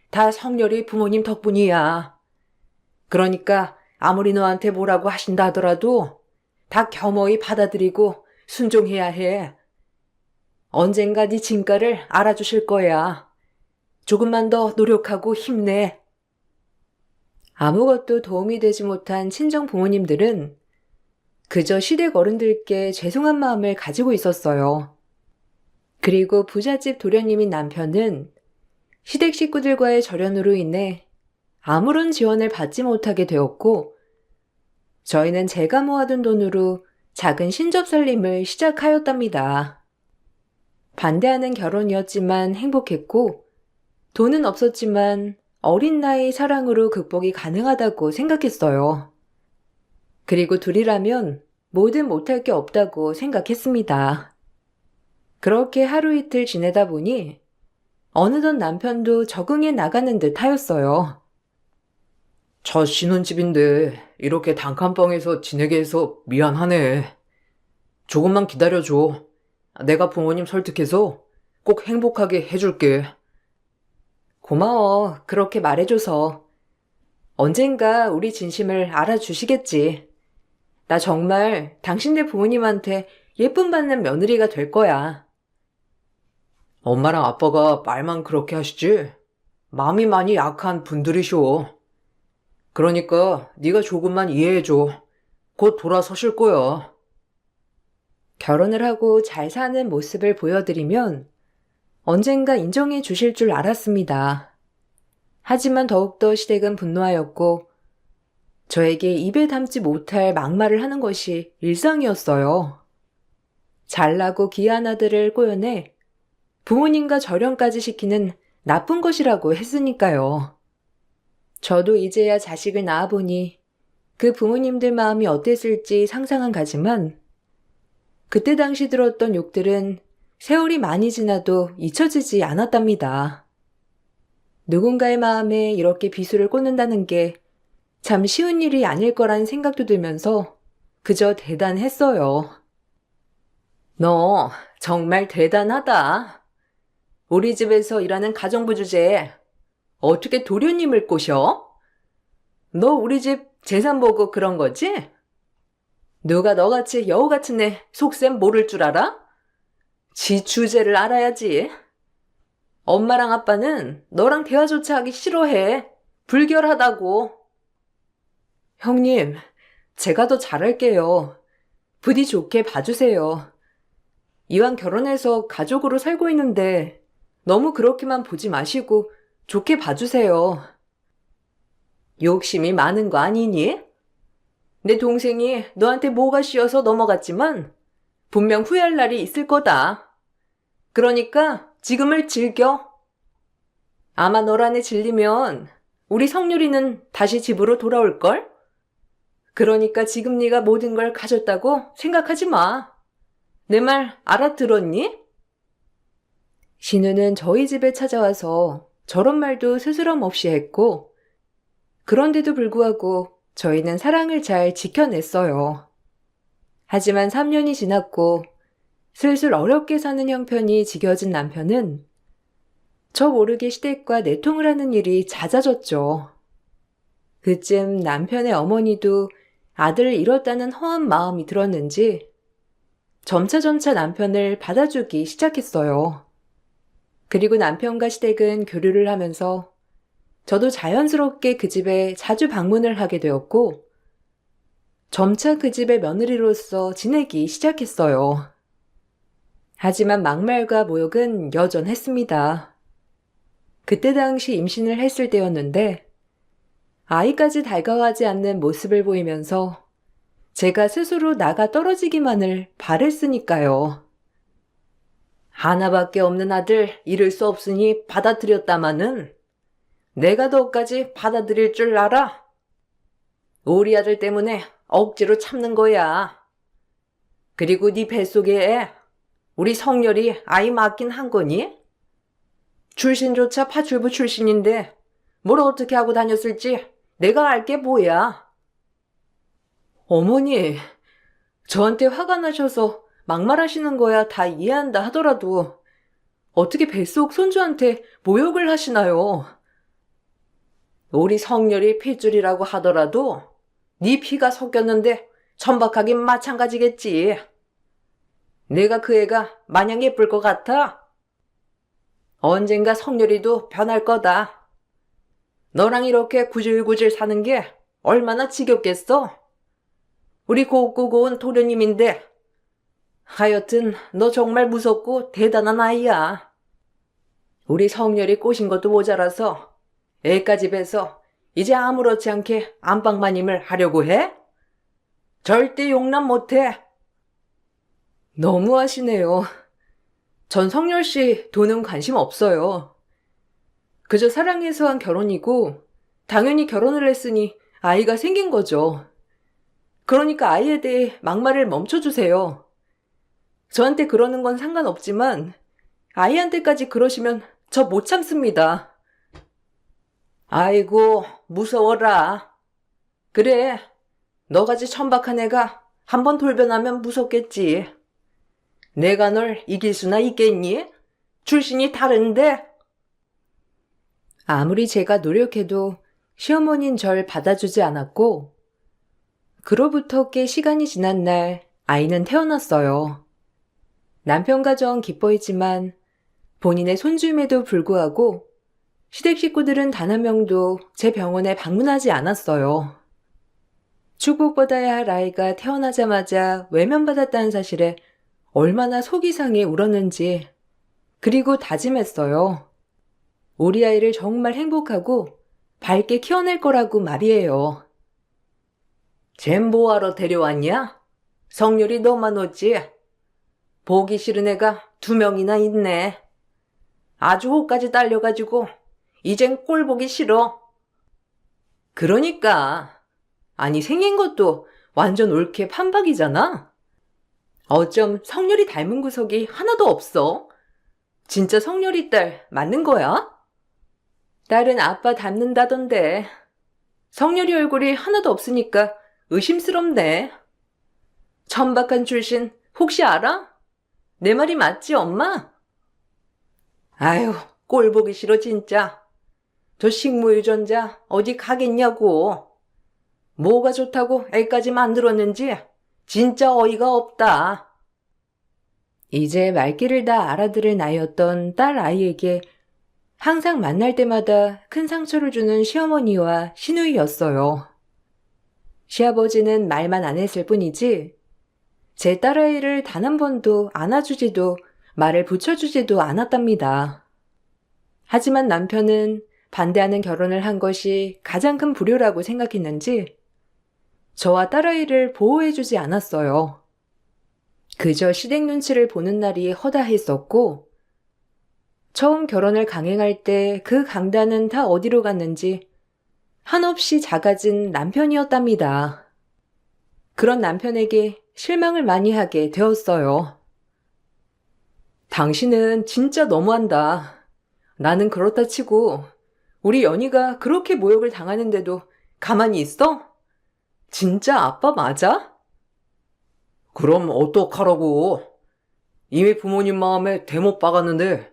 다 성렬이 부모님 덕분이야. 그러니까 아무리 너한테 뭐라고 하신다 하더라도 다 겸허히 받아들이고 순종해야 해. 언젠가 네 진가를 알아주실 거야. 조금만 더 노력하고 힘내. 아무것도 도움이 되지 못한 친정 부모님들은 그저 시댁 어른들께 죄송한 마음을 가지고 있었어요. 그리고 부잣집 도련님인 남편은 시댁 식구들과의 절연으로 인해 아무런 지원을 받지 못하게 되었고, 저희는 제가 모아둔 돈으로 작은 신접살림을 시작하였답니다. 반대하는 결혼이었지만 행복했고, 돈은 없었지만 어린 나이 사랑으로 극복이 가능하다고 생각했어요. 그리고 둘이라면 뭐든 못할 게 없다고 생각했습니다. 그렇게 하루 이틀 지내다 보니 어느덧 남편도 적응해 나가는 듯 하였어요. 첫 신혼집인데 이렇게 단칸방에서 지내게 해서 미안하네. 조금만 기다려줘. 내가 부모님 설득해서 꼭 행복하게 해줄게. 고마워. 그렇게 말해줘서. 언젠가 우리 진심을 알아주시겠지. 나 정말 당신네 부모님한테 예쁨 받는 며느리가 될 거야. 엄마랑 아빠가 말만 그렇게 하시지 마음이 많이 약한 분들이셔. 그러니까 네가 조금만 이해해줘. 곧 돌아서실 거야. 결혼을 하고 잘 사는 모습을 보여드리면 언젠가 인정해 주실 줄 알았습니다. 하지만 더욱더 시댁은 분노하였고, 저에게 입에 담지 못할 막말을 하는 것이 일상이었어요. 잘나고 귀한 아들을 꼬여내 부모님과 절연까지 시키는 나쁜 것이라고 했으니까요. 저도 이제야 자식을 낳아보니 그 부모님들 마음이 어땠을지 상상은 가지만, 그때 당시 들었던 욕들은 세월이 많이 지나도 잊혀지지 않았답니다. 누군가의 마음에 이렇게 비수를 꽂는다는 게 참 쉬운 일이 아닐 거란 생각도 들면서 그저 대단했어요. 너 정말 대단하다. 우리 집에서 일하는 가정부 주제에 어떻게 도련님을 꼬셔? 너 우리 집 재산 보고 그런 거지? 누가 너같이 여우 같은 애 속셈 모를 줄 알아? 지 주제를 알아야지. 엄마랑 아빠는 너랑 대화조차 하기 싫어해. 불결하다고. 형님, 제가 더 잘할게요. 부디 좋게 봐주세요. 이왕 결혼해서 가족으로 살고 있는데 너무 그렇게만 보지 마시고 좋게 봐주세요. 욕심이 많은 거 아니니? 내 동생이 너한테 뭐가 씌어서 넘어갔지만 분명 후회할 날이 있을 거다. 그러니까 지금을 즐겨. 아마 너란에 질리면 우리 성유리는 다시 집으로 돌아올걸? 그러니까 지금 네가 모든 걸 가졌다고 생각하지 마. 내 말 알아들었니? 신우는 저희 집에 찾아와서 저런 말도 스스럼 없이 했고, 그런데도 불구하고 저희는 사랑을 잘 지켜냈어요. 하지만 3년이 지났고 슬슬 어렵게 사는 형편이 지겨진 남편은 저 모르게 시댁과 내통을 하는 일이 잦아졌죠. 그쯤 남편의 어머니도 아들을 잃었다는 허한 마음이 들었는지 점차 남편을 받아주기 시작했어요. 그리고 남편과 시댁은 교류를 하면서 저도 자연스럽게 그 집에 자주 방문을 하게 되었고, 점차 그 집의 며느리로서 지내기 시작했어요. 하지만 막말과 모욕은 여전했습니다. 그때 당시 임신을 했을 때였는데 아이까지 달가워하지 않는 모습을 보이면서 제가 스스로 나가 떨어지기만을 바랬으니까요. 하나밖에 없는 아들 잃을 수 없으니 받아들였다마는 내가 너까지 받아들일 줄 알아? 우리 아들 때문에 억지로 참는 거야. 그리고 네 뱃속에 애, 우리 성렬이 아이 맡긴 한 거니? 출신조차 파출부 출신인데 뭘 어떻게 하고 다녔을지 내가 알게 뭐야. 어머니, 저한테 화가 나셔서 막말하시는 거야 다 이해한다 하더라도 어떻게 뱃속 손주한테 모욕을 하시나요? 우리 성렬이 핏줄이라고 하더라도 네 피가 섞였는데 천박하긴 마찬가지겠지. 내가 그 애가 마냥 예쁠 것 같아? 언젠가 성렬이도 변할 거다. 너랑 이렇게 구질구질 사는 게 얼마나 지겹겠어? 우리 곱고 고운 도련님인데. 하여튼 너 정말 무섭고 대단한 아이야. 우리 성렬이 꼬신 것도 모자라서 애까지 뵈서 이제 아무렇지 않게 안방마님을 하려고 해? 절대 용납 못해. 너무하시네요. 전 성렬 씨 돈은 관심 없어요. 그저 사랑해서 한 결혼이고 당연히 결혼을 했으니 아이가 생긴 거죠. 그러니까 아이에 대해 막말을 멈춰주세요. 저한테 그러는 건 상관없지만 아이한테까지 그러시면 저 못 참습니다. 아이고 무서워라. 그래, 너같이 천박한 애가 한번 돌변하면 무섭겠지. 내가 널 이길 수나 있겠니? 출신이 다른데? 아무리 제가 노력해도 시어머니는 절 받아주지 않았고, 그로부터 꽤 시간이 지난 날 아이는 태어났어요. 남편 가정 기뻐했지만 본인의 손주임에도 불구하고 시댁 식구들은 단 한 명도 제 병원에 방문하지 않았어요. 축복받아야 할 아이가 태어나자마자 외면받았다는 사실에 얼마나 속이 상해 울었는지, 그리고 다짐했어요. 우리 아이를 정말 행복하고 밝게 키워낼 거라고 말이에요. 쟨 뭐하러 데려왔냐? 성렬이 너만 오지? 보기 싫은 애가 2명이나 있네. 아주 호까지 딸려가지고 이젠 꼴 보기 싫어. 그러니까. 아니 생긴 것도 완전 옳게 판박이잖아. 어쩜 성렬이 닮은 구석이 하나도 없어? 진짜 성렬이 딸 맞는 거야? 딸은 아빠 닮는다던데. 성렬이 얼굴이 하나도 없으니까 의심스럽네. 천박한 출신 혹시 알아? 내 말이 맞지, 엄마? 아유, 꼴 보기 싫어 진짜. 저 식물유전자 어디 가겠냐고. 뭐가 좋다고 애까지 만들었는지 진짜 어이가 없다. 이제 말귀를 다 알아들을 나이였던 딸 아이에게 항상 만날 때마다 큰 상처를 주는 시어머니와 시누이였어요. 시아버지는 말만 안 했을 뿐이지 제 딸아이를 단 한 번도 안아주지도 말을 붙여주지도 않았답니다. 하지만 남편은 반대하는 결혼을 한 것이 가장 큰 불효라고 생각했는지 저와 딸아이를 보호해주지 않았어요. 그저 시댁 눈치를 보는 날이 허다했었고 처음 결혼을 강행할 때 그 강단은 다 어디로 갔는지 한없이 작아진 남편이었답니다. 그런 남편에게 실망을 많이 하게 되었어요. 당신은 진짜 너무한다. 나는 그렇다 치고 우리 연희가 그렇게 모욕을 당하는데도 가만히 있어? 진짜 아빠 맞아? 그럼 어떡하라고. 이미 부모님 마음에 대못 박았는데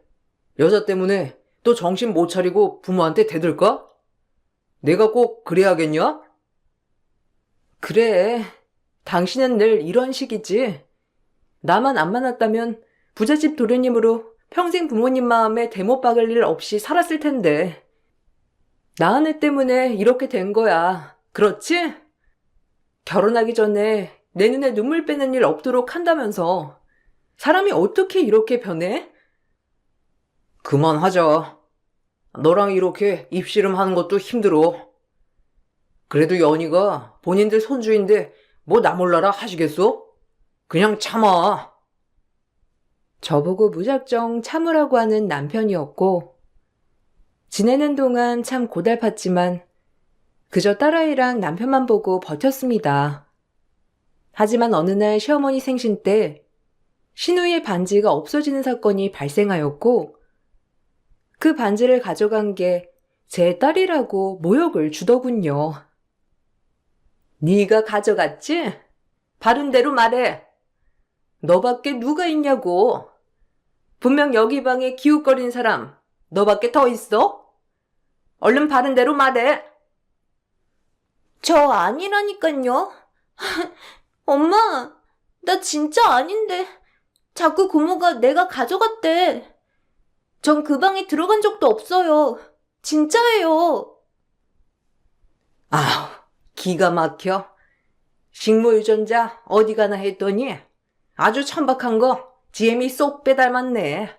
여자 때문에 또 정신 못 차리고 부모한테 대들까? 내가 꼭 그래야겠냐? 그래, 당신은 늘 이런 식이지. 나만 안 만났다면 부잣집 도련님으로 평생 부모님 마음에 대못 박을 일 없이 살았을 텐데. 나 하나 때문에 이렇게 된 거야. 그렇지? 결혼하기 전에 내 눈에 눈물 빼는 일 없도록 한다면서 사람이 어떻게 이렇게 변해? 그만하자. 너랑 이렇게 입씨름 하는 것도 힘들어. 그래도 연희가 본인들 손주인데 뭐 나 몰라라 하시겠어? 그냥 참아. 저보고 무작정 참으라고 하는 남편이었고 지내는 동안 참 고달팠지만 그저 딸아이랑 남편만 보고 버텼습니다. 하지만 어느 날 시어머니 생신 때 시누이의 반지가 없어지는 사건이 발생하였고 그 반지를 가져간 게 제 딸이라고 모욕을 주더군요. 네가 가져갔지? 바른 대로 말해. 너밖에 누가 있냐고. 분명 여기 방에 기웃거리는 사람 너밖에 더 있어? 얼른 바른 대로 말해. 저 아니라니깐요. 엄마, 나 진짜 아닌데. 자꾸 고모가 내가 가져갔대. 전 그 방에 들어간 적도 없어요. 진짜예요. 아우, 기가 막혀. 식물유전자 어디 가나 했더니 아주 천박한 거 지엠이 쏙 빼닮았네.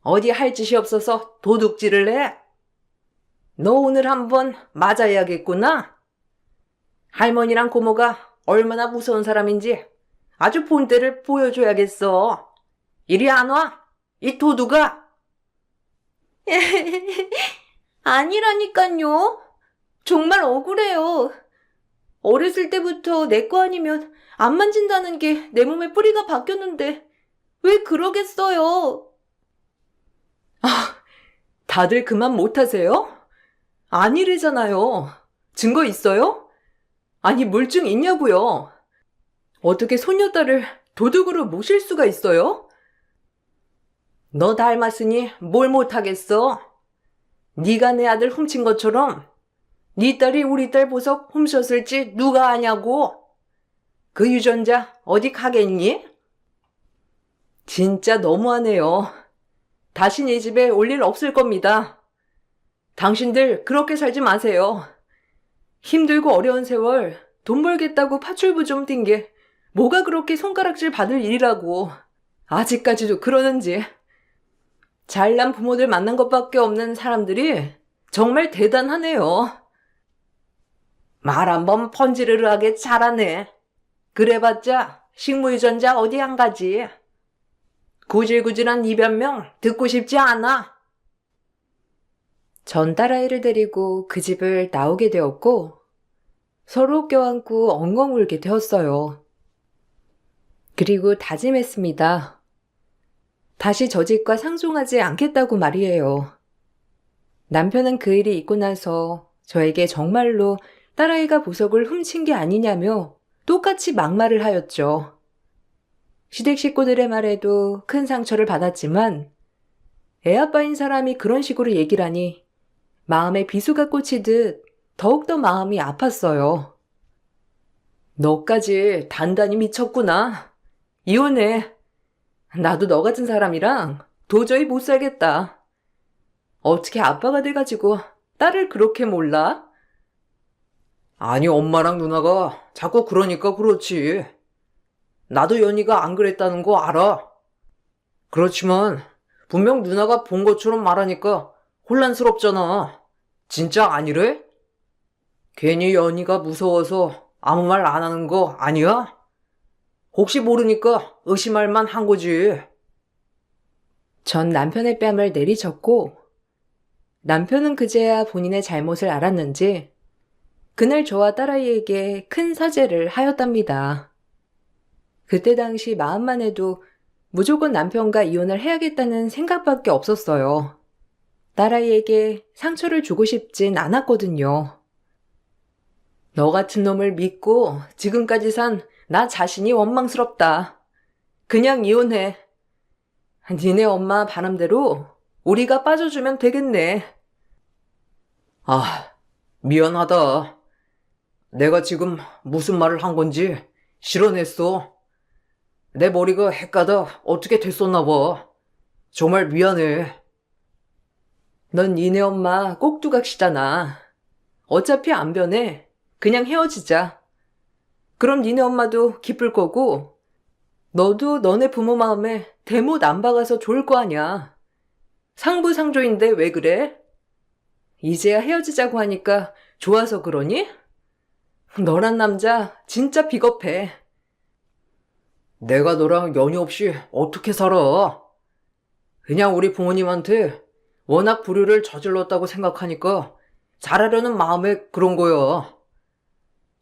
어디 할 짓이 없어서 도둑질을 해? 너 오늘 한번 맞아야겠구나. 할머니랑 고모가 얼마나 무서운 사람인지 아주 본때를 보여줘야겠어. 이리 안 와, 이 도둑아. 아니라니깐요. 정말 억울해요. 어렸을 때부터 내 거 아니면 안 만진다는 게 내 몸에 뿌리가 박혔는데 왜 그러겠어요? 다들 그만 못하세요? 아니래잖아요. 증거 있어요? 아니, 물증 있냐고요? 어떻게 손녀딸을 도둑으로 모실 수가 있어요? 너 닮았으니 뭘 못하겠어? 네가 내 아들 훔친 것처럼 네 딸이 우리 딸 보석 훔쳤을지 누가 아냐고? 그 유전자 어디 가겠니? 진짜 너무하네요. 다신 이 집에 올 일 없을 겁니다. 당신들 그렇게 살지 마세요. 힘들고 어려운 세월 돈 벌겠다고 파출부 좀 뛴 게 뭐가 그렇게 손가락질 받을 일이라고. 아직까지도 그러는지. 잘난 부모들 만난 것밖에 없는 사람들이 정말 대단하네요. 말 한번 펀지르르하게 잘하네. 그래봤자 식물유전자 어디 안 가지. 구질구질한 이 변명 듣고 싶지 않아. 전 딸아이를 데리고 그 집을 나오게 되었고 서로 껴안고 엉엉 울게 되었어요. 그리고 다짐했습니다. 다시 저 집과 상종하지 않겠다고 말이에요. 남편은 그 일이 있고 나서 저에게 정말로 딸아이가 보석을 훔친 게 아니냐며 똑같이 막말을 하였죠. 시댁 식구들의 말에도 큰 상처를 받았지만 애아빠인 사람이 그런 식으로 얘기를 하니 마음에 비수가 꽂히듯 더욱더 마음이 아팠어요. 너까지 단단히 미쳤구나. 이혼해. 나도 너 같은 사람이랑 도저히 못 살겠다. 어떻게 아빠가 돼가지고 딸을 그렇게 몰라? 아니, 엄마랑 누나가 자꾸 그러니까 그렇지. 나도 연희가 안 그랬다는 거 알아. 그렇지만 분명 누나가 본 것처럼 말하니까 혼란스럽잖아. 진짜 아니래? 괜히 연희가 무서워서 아무 말 안 하는 거 아니야? 혹시 모르니까 의심할 만한 거지. 전 남편의 뺨을 내리쳤고 남편은 그제야 본인의 잘못을 알았는지 그날 저와 딸아이에게 큰 사죄를 하였답니다. 그때 당시 마음만 해도 무조건 남편과 이혼을 해야겠다는 생각밖에 없었어요. 딸아이에게 상처를 주고 싶진 않았거든요. 너 같은 놈을 믿고 지금까지 산 나 자신이 원망스럽다. 그냥 이혼해. 니네 엄마 바람대로 우리가 빠져주면 되겠네. 아, 미안하다. 내가 지금 무슨 말을 한 건지 실언했어. 내 머리가 헷가다 어떻게 됐었나 봐. 정말 미안해. 넌 니네 엄마 꼭두각시잖아. 어차피 안 변해. 그냥 헤어지자. 그럼 니네 엄마도 기쁠 거고 너도 너네 부모 마음에 대못 안 박아서 좋을 거 아냐. 상부상조인데 왜 그래? 이제야 헤어지자고 하니까 좋아서 그러니? 너란 남자 진짜 비겁해. 내가 너랑 연이 없이 어떻게 살아? 그냥 우리 부모님한테 워낙 불효를 저질렀다고 생각하니까 잘하려는 마음에 그런 거야.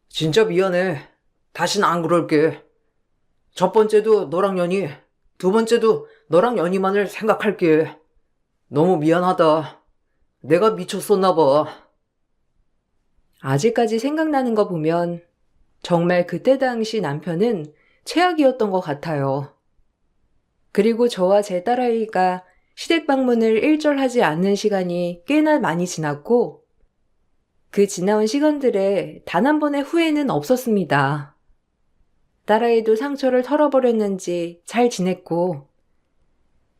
진짜 미안해. 다신 안 그럴게. 첫 번째도 너랑 연이, 두 번째도 너랑 연이만을 생각할게. 너무 미안하다. 내가 미쳤었나 봐. 아직까지 생각나는 거 보면 정말 그때 당시 남편은 최악이었던 것 같아요. 그리고 저와 제 딸아이가 시댁 방문을 일절하지 않는 시간이 꽤나 많이 지났고 그 지나온 시간들에 단 한 번의 후회는 없었습니다. 딸아이도 상처를 털어버렸는지 잘 지냈고,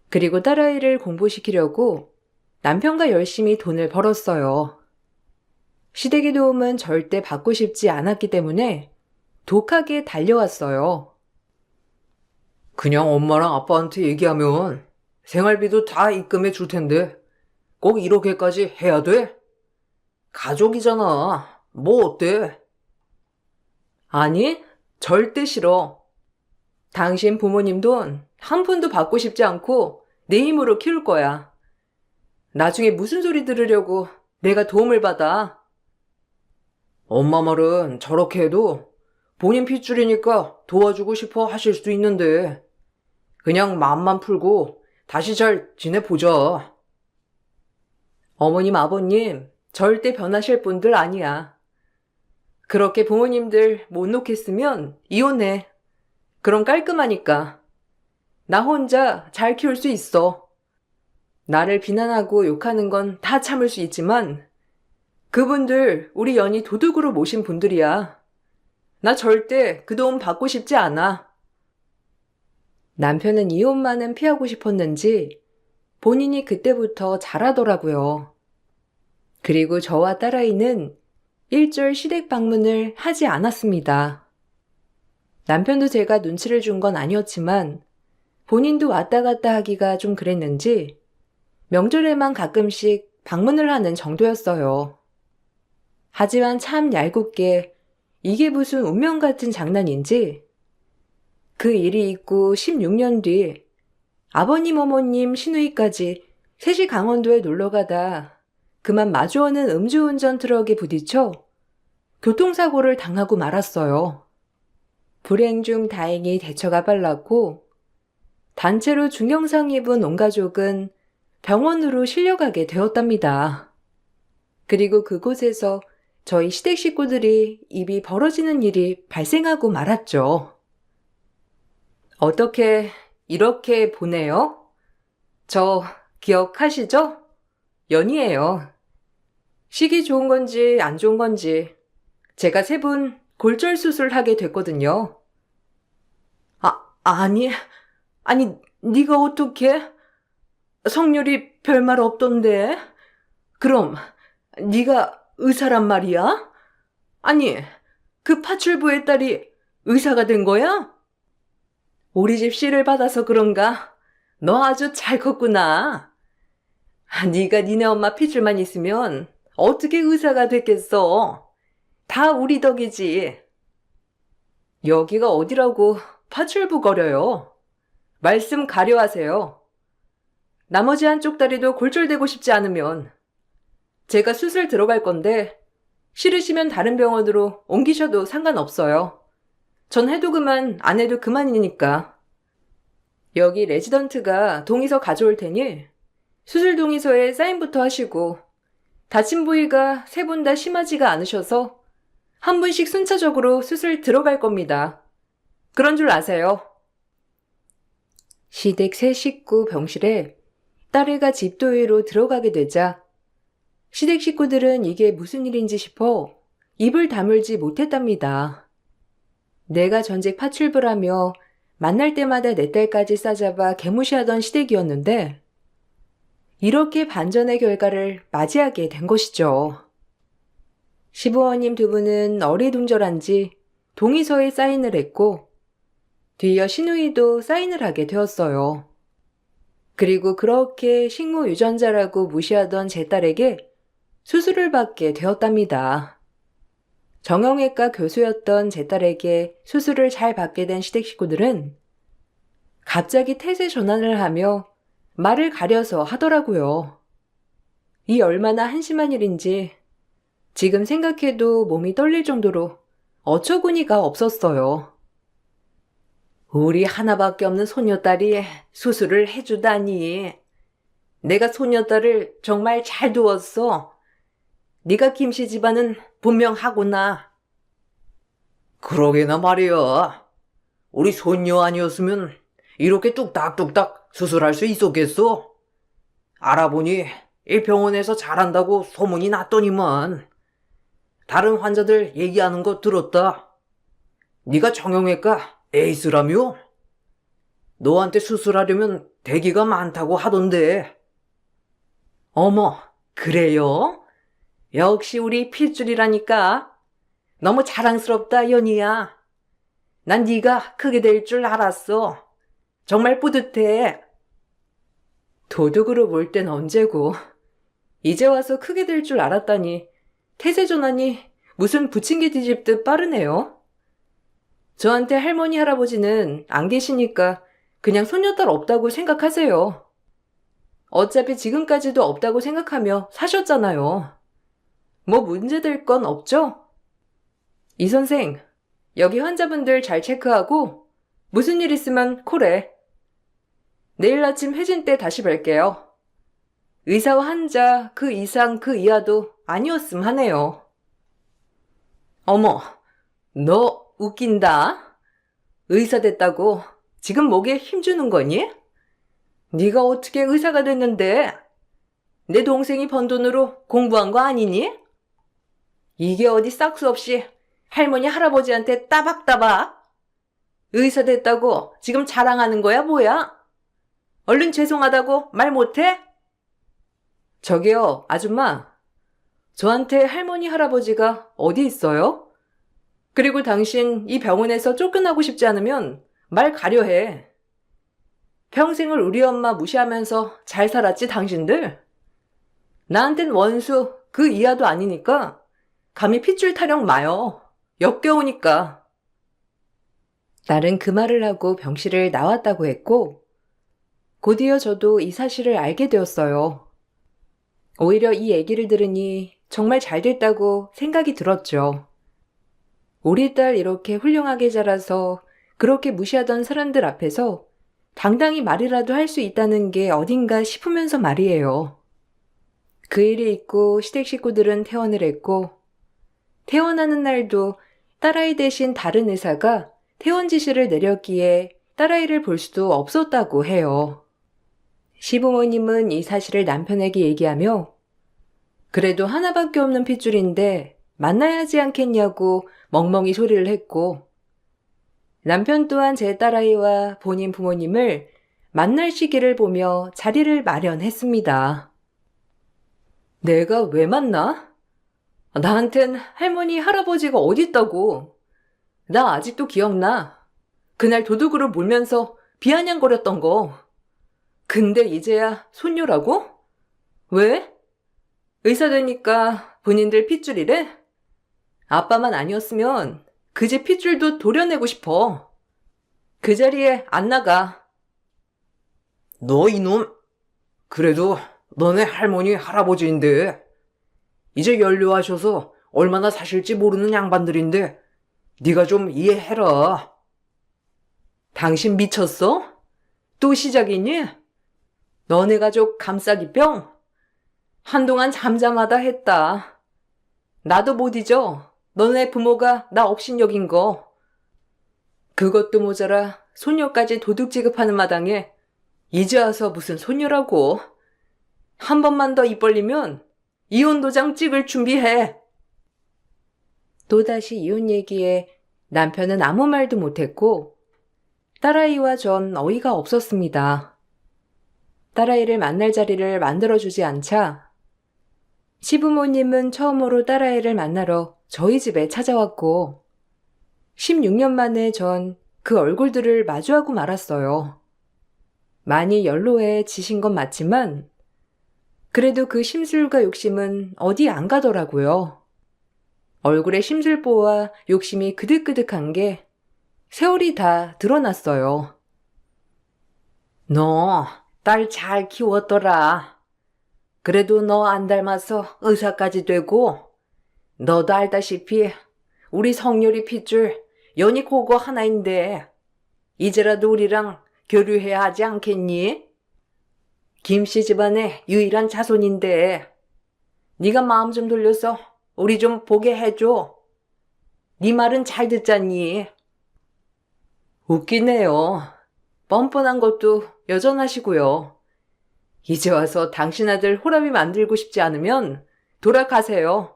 그리고 딸아이를 공부시키려고 남편과 열심히 돈을 벌었어요. 시댁의 도움은 절대 받고 싶지 않았기 때문에 독하게 달려왔어요. 그냥 엄마랑 아빠한테 얘기하면 생활비도 다 입금해 줄 텐데 꼭 이렇게까지 해야 돼? 가족이잖아. 뭐 어때? 아니, 절대 싫어. 당신 부모님 돈 한 푼도 받고 싶지 않고 내 힘으로 키울 거야. 나중에 무슨 소리 들으려고 내가 도움을 받아. 엄마 말은 저렇게 해도 본인 핏줄이니까 도와주고 싶어 하실 수도 있는데 그냥 마음만 풀고 다시 잘 지내보자. 어머님, 아버님, 절대 변하실 분들 아니야. 그렇게 부모님들 못 놓겠으면 이혼해. 그럼 깔끔하니까. 나 혼자 잘 키울 수 있어. 나를 비난하고 욕하는 건 다 참을 수 있지만 그분들 우리 연희 도둑으로 모신 분들이야. 나 절대 그 도움 받고 싶지 않아. 남편은 이혼만은 피하고 싶었는지 본인이 그때부터 잘하더라고요. 그리고 저와 딸아이는 일절 시댁 방문을 하지 않았습니다. 남편도 제가 눈치를 준 건 아니었지만 본인도 왔다 갔다 하기가 좀 그랬는지 명절에만 가끔씩 방문을 하는 정도였어요. 하지만 참 얄궂게 이게 무슨 운명 같은 장난인지 그 일이 있고 16년 뒤 아버님 어머님 시누이까지 셋이 강원도에 놀러가다 그만 마주오는 음주운전 트럭에 부딪혀 교통사고를 당하고 말았어요. 불행 중 다행히 대처가 빨랐고 단체로 중경상 입은 온 가족은 병원으로 실려가게 되었답니다. 그리고 그곳에서 저희 시댁 식구들이 입이 벌어지는 일이 발생하고 말았죠. 어떻게 이렇게 보내요? 저 기억하시죠? 연희예요. 시기 좋은 건지 안 좋은 건지 제가 세 분 골절 수술하게 됐거든요. 아니, 네가 어떻게? 성률이 별말 없던데? 그럼 네가 의사란 말이야? 아니, 그 파출부의 딸이 의사가 된 거야? 우리 집 씨를 받아서 그런가? 너 아주 잘 컸구나. 네가 니네 엄마 핏줄만 있으면 어떻게 의사가 됐겠어? 다 우리 덕이지. 여기가 어디라고 파출부 거려요. 말씀 가려하세요. 나머지 한쪽 다리도 골절되고 싶지 않으면 제가 수술 들어갈 건데 싫으시면 다른 병원으로 옮기셔도 상관없어요. 전 해도 그만 안 해도 그만이니까. 여기 레지던트가 동의서 가져올 테니 수술 동의서에 사인부터 하시고 다친 부위가 세 분 다 심하지가 않으셔서 한 분씩 순차적으로 수술 들어갈 겁니다. 그런 줄 아세요. 시댁 세 식구 병실에 딸애가 집도의로 들어가게 되자 시댁 식구들은 이게 무슨 일인지 싶어 입을 다물지 못했답니다. 내가 전직 파출부라며 만날 때마다 내 딸까지 싸잡아 개무시하던 시댁이었는데 이렇게 반전의 결과를 맞이하게 된 것이죠. 시부모님 두 분은 어리둥절한지 동의서에 사인을 했고 뒤이어 시누이도 사인을 하게 되었어요. 그리고 그렇게 식모유전자라고 무시하던 제 딸에게 수술을 받게 되었답니다. 정형외과 교수였던 제 딸에게 수술을 잘 받게 된 시댁 식구들은 갑자기 태세 전환을 하며 말을 가려서 하더라고요. 이 얼마나 한심한 일인지 지금 생각해도 몸이 떨릴 정도로 어처구니가 없었어요. 우리 하나밖에 없는 소녀딸이 수술을 해주다니. 내가 소녀딸을 정말 잘 두었어. 네가 김씨 집안은 분명하구나. 그러게나 말이야. 우리 손녀 아니었으면 이렇게 뚝딱뚝딱 수술할 수 있었겠어? 알아보니 이 병원에서 잘한다고 소문이 났더니만. 다른 환자들 얘기하는 거 들었다. 네가 정형외과 에이스라며? 너한테 수술하려면 대기가 많다고 하던데. 어머, 그래요? 역시 우리 핏줄이라니까. 너무 자랑스럽다, 연희야. 난 네가 크게 될 줄 알았어. 정말 뿌듯해. 도둑으로 볼 땐 언제고. 이제 와서 크게 될 줄 알았다니. 태세전환이 무슨 부침개 뒤집듯 빠르네요. 저한테 할머니, 할아버지는 안 계시니까 그냥 손녀딸 없다고 생각하세요. 어차피 지금까지도 없다고 생각하며 사셨잖아요. 뭐 문제될 건 없죠? 이 선생, 여기 환자분들 잘 체크하고 무슨 일 있으면 콜해. 내일 아침 회진 때 다시 뵐게요. 의사와 환자 그 이상 그 이하도 아니었음 하네요. 어머, 너 웃긴다. 의사 됐다고 지금 목에 힘주는 거니? 네가 어떻게 의사가 됐는데? 내 동생이 번 돈으로 공부한 거 아니니? 이게 어디 싹수 없이 할머니 할아버지한테 따박따박? 의사 됐다고 지금 자랑하는 거야 뭐야? 얼른 죄송하다고 말 못해? 저기요, 아줌마. 저한테 할머니 할아버지가 어디 있어요? 그리고 당신 이 병원에서 쫓겨나고 싶지 않으면 말 가려 해. 평생을 우리 엄마 무시하면서 잘 살았지 당신들? 나한텐 원수 그 이하도 아니니까 감히 핏줄 타령 마요. 역겨우니까. 딸은 그 말을 하고 병실을 나왔다고 했고 곧이어 저도 이 사실을 알게 되었어요. 오히려 이 얘기를 들으니 정말 잘 됐다고 생각이 들었죠. 우리 딸 이렇게 훌륭하게 자라서 그렇게 무시하던 사람들 앞에서 당당히 말이라도 할 수 있다는 게 어딘가 싶으면서 말이에요. 그 일이 있고 시댁 식구들은 퇴원을 했고 퇴원하는 날도 딸아이 대신 다른 의사가 퇴원 지시를 내렸기에 딸아이를 볼 수도 없었다고 해요. 시부모님은 이 사실을 남편에게 얘기하며 그래도 하나밖에 없는 핏줄인데 만나야 하지 않겠냐고 멍멍이 소리를 했고 남편 또한 제 딸아이와 본인 부모님을 만날 시기를 보며 자리를 마련했습니다. 내가 왜 만나? 나한텐 할머니, 할아버지가 어딨다고. 나 아직도 기억나. 그날 도둑으로 몰면서 비아냥거렸던 거. 근데 이제야 손녀라고? 왜? 의사 되니까 본인들 핏줄이래? 아빠만 아니었으면 그 집 핏줄도 도려내고 싶어. 그 자리에 안 나가. 너 이놈. 그래도 너네 할머니 할아버지인데 이제 연료하셔서 얼마나 사실지 모르는 양반들인데 네가 좀 이해해라. 당신 미쳤어? 또 시작이니? 너네 가족 감싸기병? 한동안 잠잠하다 했다. 나도 못 잊어. 너네 부모가 나 업신여긴 거. 그것도 모자라 손녀까지 도둑 취급하는 마당에 이제 와서 무슨 손녀라고. 한 번만 더 입 벌리면 이혼 도장 찍을 준비해. 또다시 이혼 얘기에 남편은 아무 말도 못했고 딸아이와 전 어이가 없었습니다. 딸아이를 만날 자리를 만들어주지 않자 시부모님은 처음으로 딸아이를 만나러 저희 집에 찾아왔고 16년 만에 전 그 얼굴들을 마주하고 말았어요. 많이 연로해지신 건 맞지만 그래도 그 심술과 욕심은 어디 안 가더라고요. 얼굴에 심술보와 욕심이 그득그득한 게 세월이 다 드러났어요. 너 딸 잘 키웠더라. 그래도 너 안 닮아서 의사까지 되고 너도 알다시피 우리 성렬이 핏줄 연이 그거 하나인데 이제라도 우리랑 교류해야 하지 않겠니? 김씨 집안의 유일한 자손인데 네가 마음 좀 돌려서 우리 좀 보게 해줘. 네 말은 잘 듣잖니? 웃기네요. 뻔뻔한 것도 여전하시고요. 이제 와서 당신 아들 호람이 만들고 싶지 않으면 돌아가세요.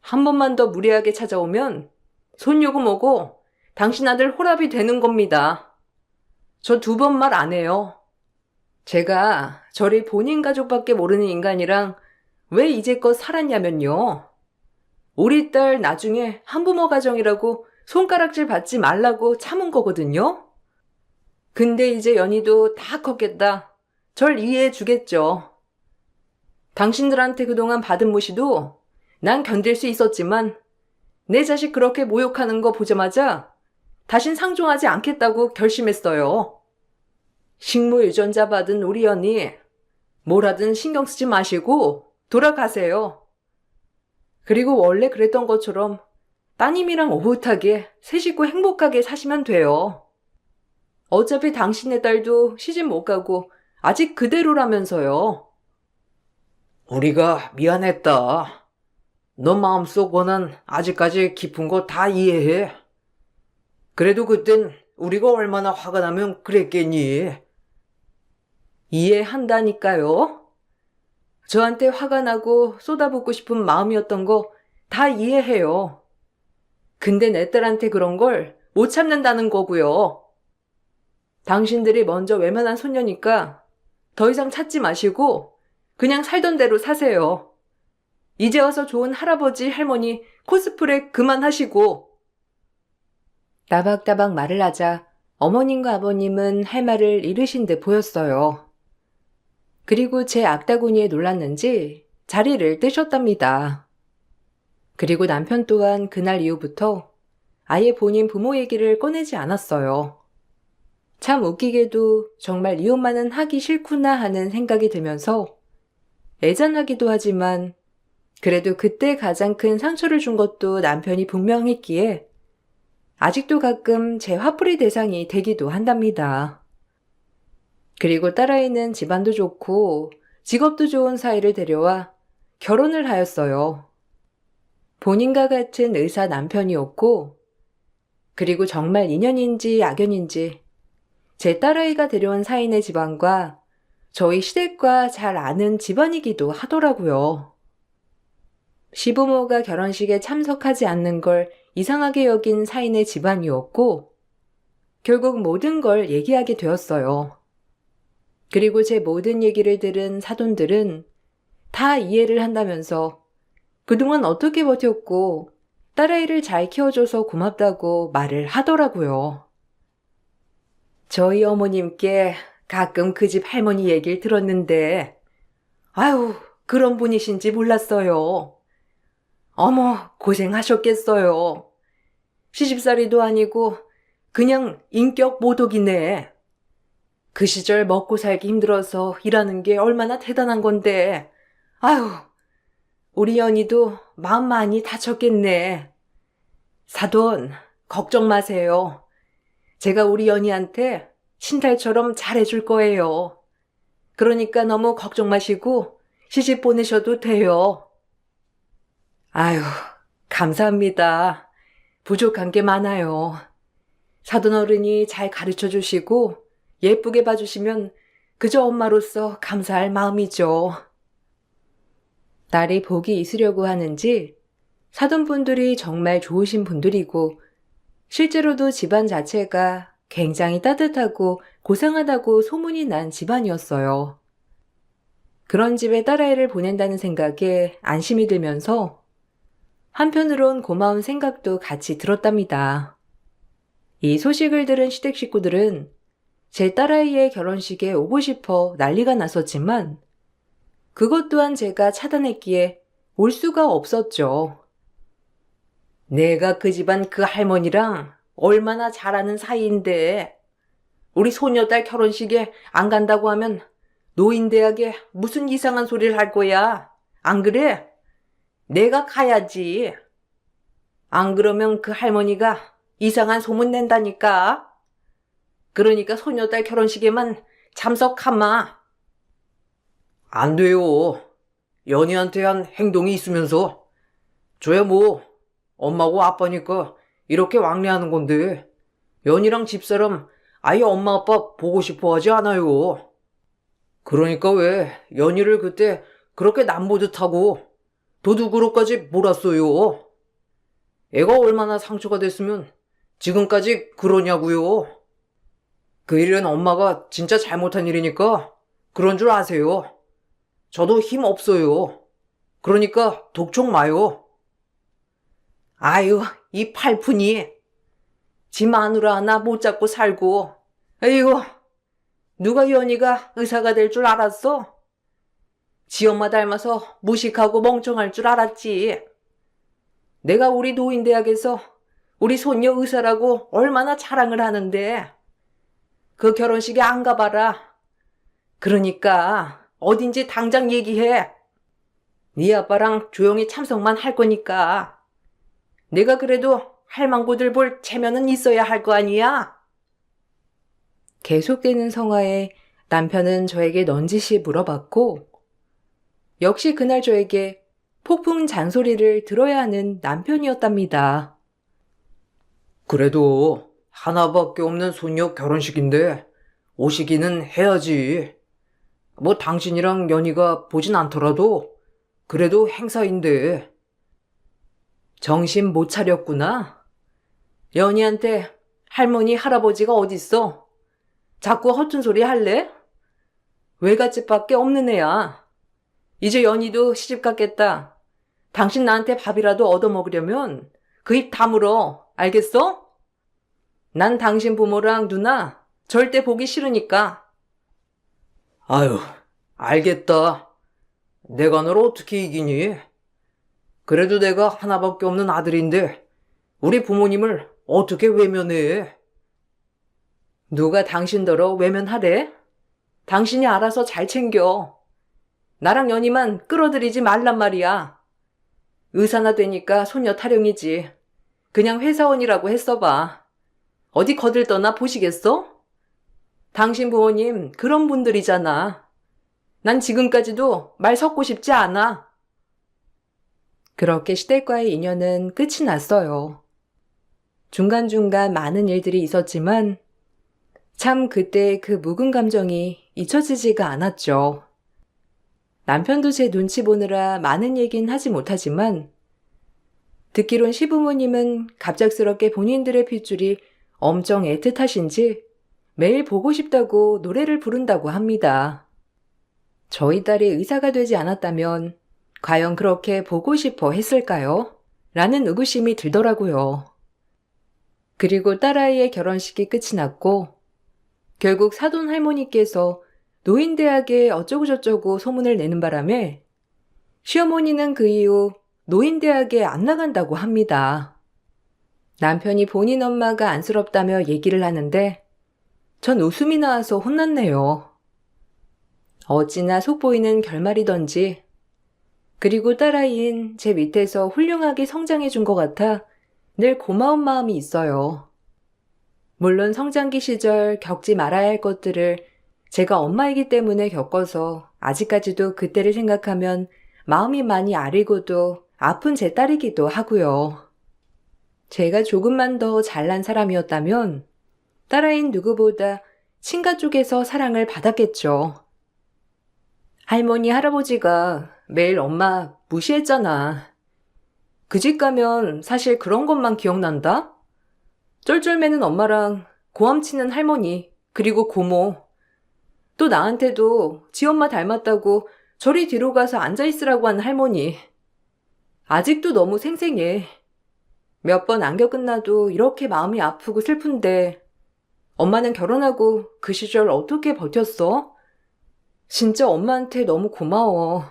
한 번만 더 무리하게 찾아오면 손요금 오고 당신 아들 호랍이 되는 겁니다. 저 2번 말 안 해요. 제가 저리 본인 가족밖에 모르는 인간이랑 왜 이제껏 살았냐면요. 우리 딸 나중에 한부모 가정이라고 손가락질 받지 말라고 참은 거거든요. 근데 이제 연희도 다 컸겠다. 절 이해해 주겠죠. 당신들한테 그동안 받은 무시도 난 견딜 수 있었지만 내 자식 그렇게 모욕하는 거 보자마자 다신 상종하지 않겠다고 결심했어요. 식물 유전자 받은 우리 연희 뭘 하든 신경 쓰지 마시고 돌아가세요. 그리고 원래 그랬던 것처럼 따님이랑 오붓하게 새 식구 행복하게 사시면 돼요. 어차피 당신의 딸도 시집 못 가고 아직 그대로라면서요. 우리가 미안했다. 너 마음속 원한 아직까지 깊은 거 다 이해해. 그래도 그땐 우리가 얼마나 화가 나면 그랬겠니? 이해한다니까요. 저한테 화가 나고 쏟아붓고 싶은 마음이었던 거 다 이해해요. 근데 내 딸한테 그런 걸 못 참는다는 거고요. 당신들이 먼저 외면한 손녀니까 더 이상 찾지 마시고 그냥 살던 대로 사세요. 이제 와서 좋은 할아버지, 할머니 코스프레 그만하시고. 따박따박 말을 하자 어머님과 아버님은 할 말을 잃으신 듯 보였어요. 그리고 제 악다구니에 놀랐는지 자리를 뜨셨답니다. 그리고 남편 또한 그날 이후부터 아예 본인 부모 얘기를 꺼내지 않았어요. 참 웃기게도 정말 이혼만은 하기 싫구나 하는 생각이 들면서 애잔하기도 하지만 그래도 그때 가장 큰 상처를 준 것도 남편이 분명했기에 아직도 가끔 제 화풀이 대상이 되기도 한답니다. 그리고 딸아이는 집안도 좋고 직업도 좋은 사이를 데려와 결혼을 하였어요. 본인과 같은 의사 남편이었고, 그리고 정말 인연인지 악연인지 제 딸아이가 데려온 사인의 집안과 저희 시댁과 잘 아는 집안이기도 하더라고요. 시부모가 결혼식에 참석하지 않는 걸 이상하게 여긴 사인의 집안이었고, 결국 모든 걸 얘기하게 되었어요. 그리고 제 모든 얘기를 들은 사돈들은 다 이해를 한다면서 그동안 어떻게 버텼고 딸아이를 잘 키워줘서 고맙다고 말을 하더라고요. 저희 어머님께 가끔 그 집 할머니 얘기를 들었는데 아유, 그런 분이신지 몰랐어요. 어머, 고생하셨겠어요. 시집살이도 아니고 그냥 인격 모독이네. 그 시절 먹고 살기 힘들어서 일하는 게 얼마나 대단한 건데. 아유, 우리 연희도 마음 많이 다쳤겠네. 사돈, 걱정 마세요. 제가 우리 연희한테 신달처럼 잘해줄 거예요. 그러니까 너무 걱정 마시고 시집 보내셔도 돼요. 아유, 감사합니다. 부족한 게 많아요. 사돈 어른이 잘 가르쳐 주시고 예쁘게 봐주시면 그저 엄마로서 감사할 마음이죠. 딸이 복이 있으려고 하는지 사돈분들이 정말 좋으신 분들이고 실제로도 집안 자체가 굉장히 따뜻하고 고상하다고 소문이 난 집안이었어요. 그런 집에 딸아이를 보낸다는 생각에 안심이 들면서 한편으론 고마운 생각도 같이 들었답니다. 이 소식을 들은 시댁 식구들은 제 딸아이의 결혼식에 오고 싶어 난리가 났었지만 그것 또한 제가 차단했기에 올 수가 없었죠. 내가 그 집안 그 할머니랑 얼마나 잘 아는 사이인데 우리 소녀딸 결혼식에 안 간다고 하면 노인대학에 무슨 이상한 소리를 할 거야. 안 그래? 내가 가야지. 안 그러면 그 할머니가 이상한 소문 낸다니까. 그러니까 소녀딸 결혼식에만 참석하마. 안 돼요. 연희한테 한 행동이 있으면서 저야 뭐 엄마고 아빠니까 이렇게 왕래하는 건데 연희랑 집사람 아예 엄마 아빠 보고 싶어 하지 않아요. 그러니까 왜 연희를 그때 그렇게 남보듯 하고 도둑으로까지 몰았어요. 애가 얼마나 상처가 됐으면 지금까지 그러냐고요? 그 일은 엄마가 진짜 잘못한 일이니까 그런 줄 아세요. 저도 힘 없어요. 그러니까 독촉 마요. 아유, 이 팔푼이. 지 마누라 하나 못 잡고 살고. 아이고, 누가 연희가 의사가 될 줄 알았어? 지 엄마 닮아서 무식하고 멍청할 줄 알았지. 내가 우리 노인대학에서 우리 손녀 의사라고 얼마나 자랑을 하는데 그 결혼식에 안 가봐라. 그러니까 어딘지 당장 얘기해. 네 아빠랑 조용히 참석만 할 거니까. 내가 그래도 할망구들 볼 체면은 있어야 할 거 아니야? 계속되는 성화에 남편은 저에게 넌지시 물어봤고 역시 그날 저에게 폭풍 잔소리를 들어야 하는 남편이었답니다. 그래도 하나밖에 없는 손녀 결혼식인데 오시기는 해야지. 뭐 당신이랑 연희가 보진 않더라도 그래도 행사인데. 정신 못 차렸구나. 연희한테 할머니 할아버지가 어딨어? 자꾸 허튼 소리 할래? 외갓집밖에 없는 애야. 이제 연희도 시집 갔겠다. 당신 나한테 밥이라도 얻어먹으려면 그 입 다물어. 알겠어? 난 당신 부모랑 누나 절대 보기 싫으니까. 아유, 알겠다. 내가 널 어떻게 이기니? 그래도 내가 하나밖에 없는 아들인데 우리 부모님을 어떻게 외면해? 누가 당신더러 외면하래? 당신이 알아서 잘 챙겨. 나랑 연희만 끌어들이지 말란 말이야. 의사나 되니까 손녀 타령이지. 그냥 회사원이라고 했어봐. 어디 거들떠나 보시겠어? 당신 부모님 그런 분들이잖아. 난 지금까지도 말 섞고 싶지 않아. 그렇게 시댁과의 인연은 끝이 났어요. 중간중간 많은 일들이 있었지만 참 그때 그 묵은 감정이 잊혀지지가 않았죠. 남편도 제 눈치 보느라 많은 얘긴 하지 못하지만 듣기론 시부모님은 갑작스럽게 본인들의 핏줄이 엄청 애틋하신지 매일 보고 싶다고 노래를 부른다고 합니다. 저희 딸이 의사가 되지 않았다면 과연 그렇게 보고 싶어 했을까요? 라는 의구심이 들더라고요. 그리고 딸아이의 결혼식이 끝이 났고 결국 사돈 할머니께서 노인대학에 어쩌고저쩌고 소문을 내는 바람에 시어머니는 그 이후 노인대학에 안 나간다고 합니다. 남편이 본인 엄마가 안쓰럽다며 얘기를 하는데 전 웃음이 나와서 혼났네요. 어찌나 속보이는 결말이던지 그리고 딸아이인 제 밑에서 훌륭하게 성장해 준 것 같아 늘 고마운 마음이 있어요. 물론 성장기 시절 겪지 말아야 할 것들을 제가 엄마이기 때문에 겪어서 아직까지도 그때를 생각하면 마음이 많이 아리고도 아픈 제 딸이기도 하고요. 제가 조금만 더 잘난 사람이었다면 딸아이인 누구보다 친가 쪽에서 사랑을 받았겠죠. 할머니, 할아버지가 매일 엄마 무시했잖아. 그 집 가면 사실 그런 것만 기억난다? 쩔쩔매는 엄마랑 고함치는 할머니, 그리고 고모. 또 나한테도 지 엄마 닮았다고 저리 뒤로 가서 앉아있으라고 하는 할머니. 아직도 너무 생생해. 몇 번 안겨 끝나도 이렇게 마음이 아프고 슬픈데 엄마는 결혼하고 그 시절 어떻게 버텼어? 진짜 엄마한테 너무 고마워.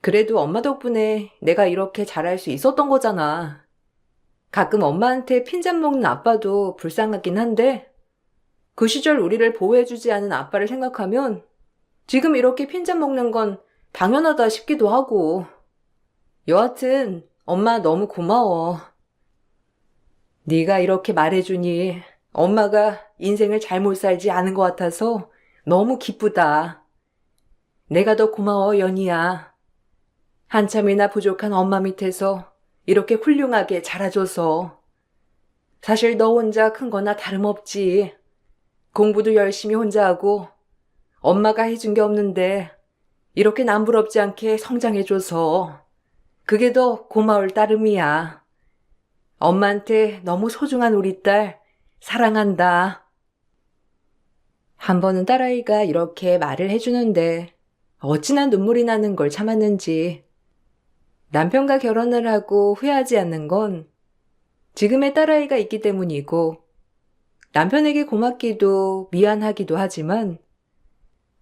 그래도 엄마 덕분에 내가 이렇게 잘할 수 있었던 거잖아. 가끔 엄마한테 핀잔 먹는 아빠도 불쌍하긴 한데 그 시절 우리를 보호해주지 않은 아빠를 생각하면 지금 이렇게 핀잔 먹는 건 당연하다 싶기도 하고. 여하튼 엄마 너무 고마워. 네가 이렇게 말해주니 엄마가 인생을 잘못 살지 않은 것 같아서 너무 기쁘다. 내가 더 고마워, 연희야. 한참이나 부족한 엄마 밑에서 이렇게 훌륭하게 자라줘서. 사실 너 혼자 큰 거나 다름없지. 공부도 열심히 혼자 하고 엄마가 해준 게 없는데 이렇게 남부럽지 않게 성장해줘서 그게 더 고마울 따름이야. 엄마한테 너무 소중한 우리 딸 사랑한다. 한 번은 딸아이가 이렇게 말을 해주는데 어찌나 눈물이 나는 걸 참았는지. 남편과 결혼을 하고 후회하지 않는 건 지금의 딸아이가 있기 때문이고 남편에게 고맙기도 미안하기도 하지만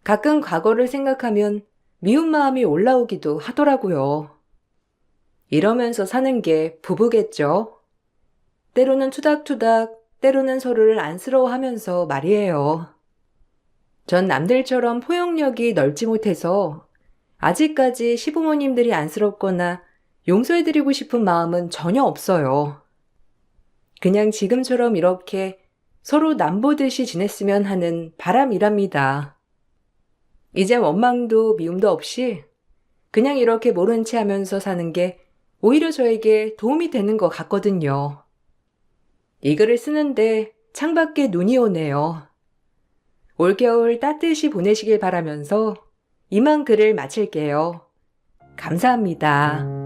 가끔 과거를 생각하면 미운 마음이 올라오기도 하더라고요. 이러면서 사는 게 부부겠죠. 때로는 투닥투닥, 때로는 서로를 안쓰러워하면서 말이에요. 전 남들처럼 포용력이 넓지 못해서 아직까지 시부모님들이 안쓰럽거나 용서해드리고 싶은 마음은 전혀 없어요. 그냥 지금처럼 이렇게 서로 남보듯이 지냈으면 하는 바람이랍니다. 이제 원망도 미움도 없이 그냥 이렇게 모른 채 하면서 사는 게 오히려 저에게 도움이 되는 것 같거든요. 이 글을 쓰는데 창밖에 눈이 오네요. 올겨울 따뜻이 보내시길 바라면서 이만 글을 마칠게요. 감사합니다.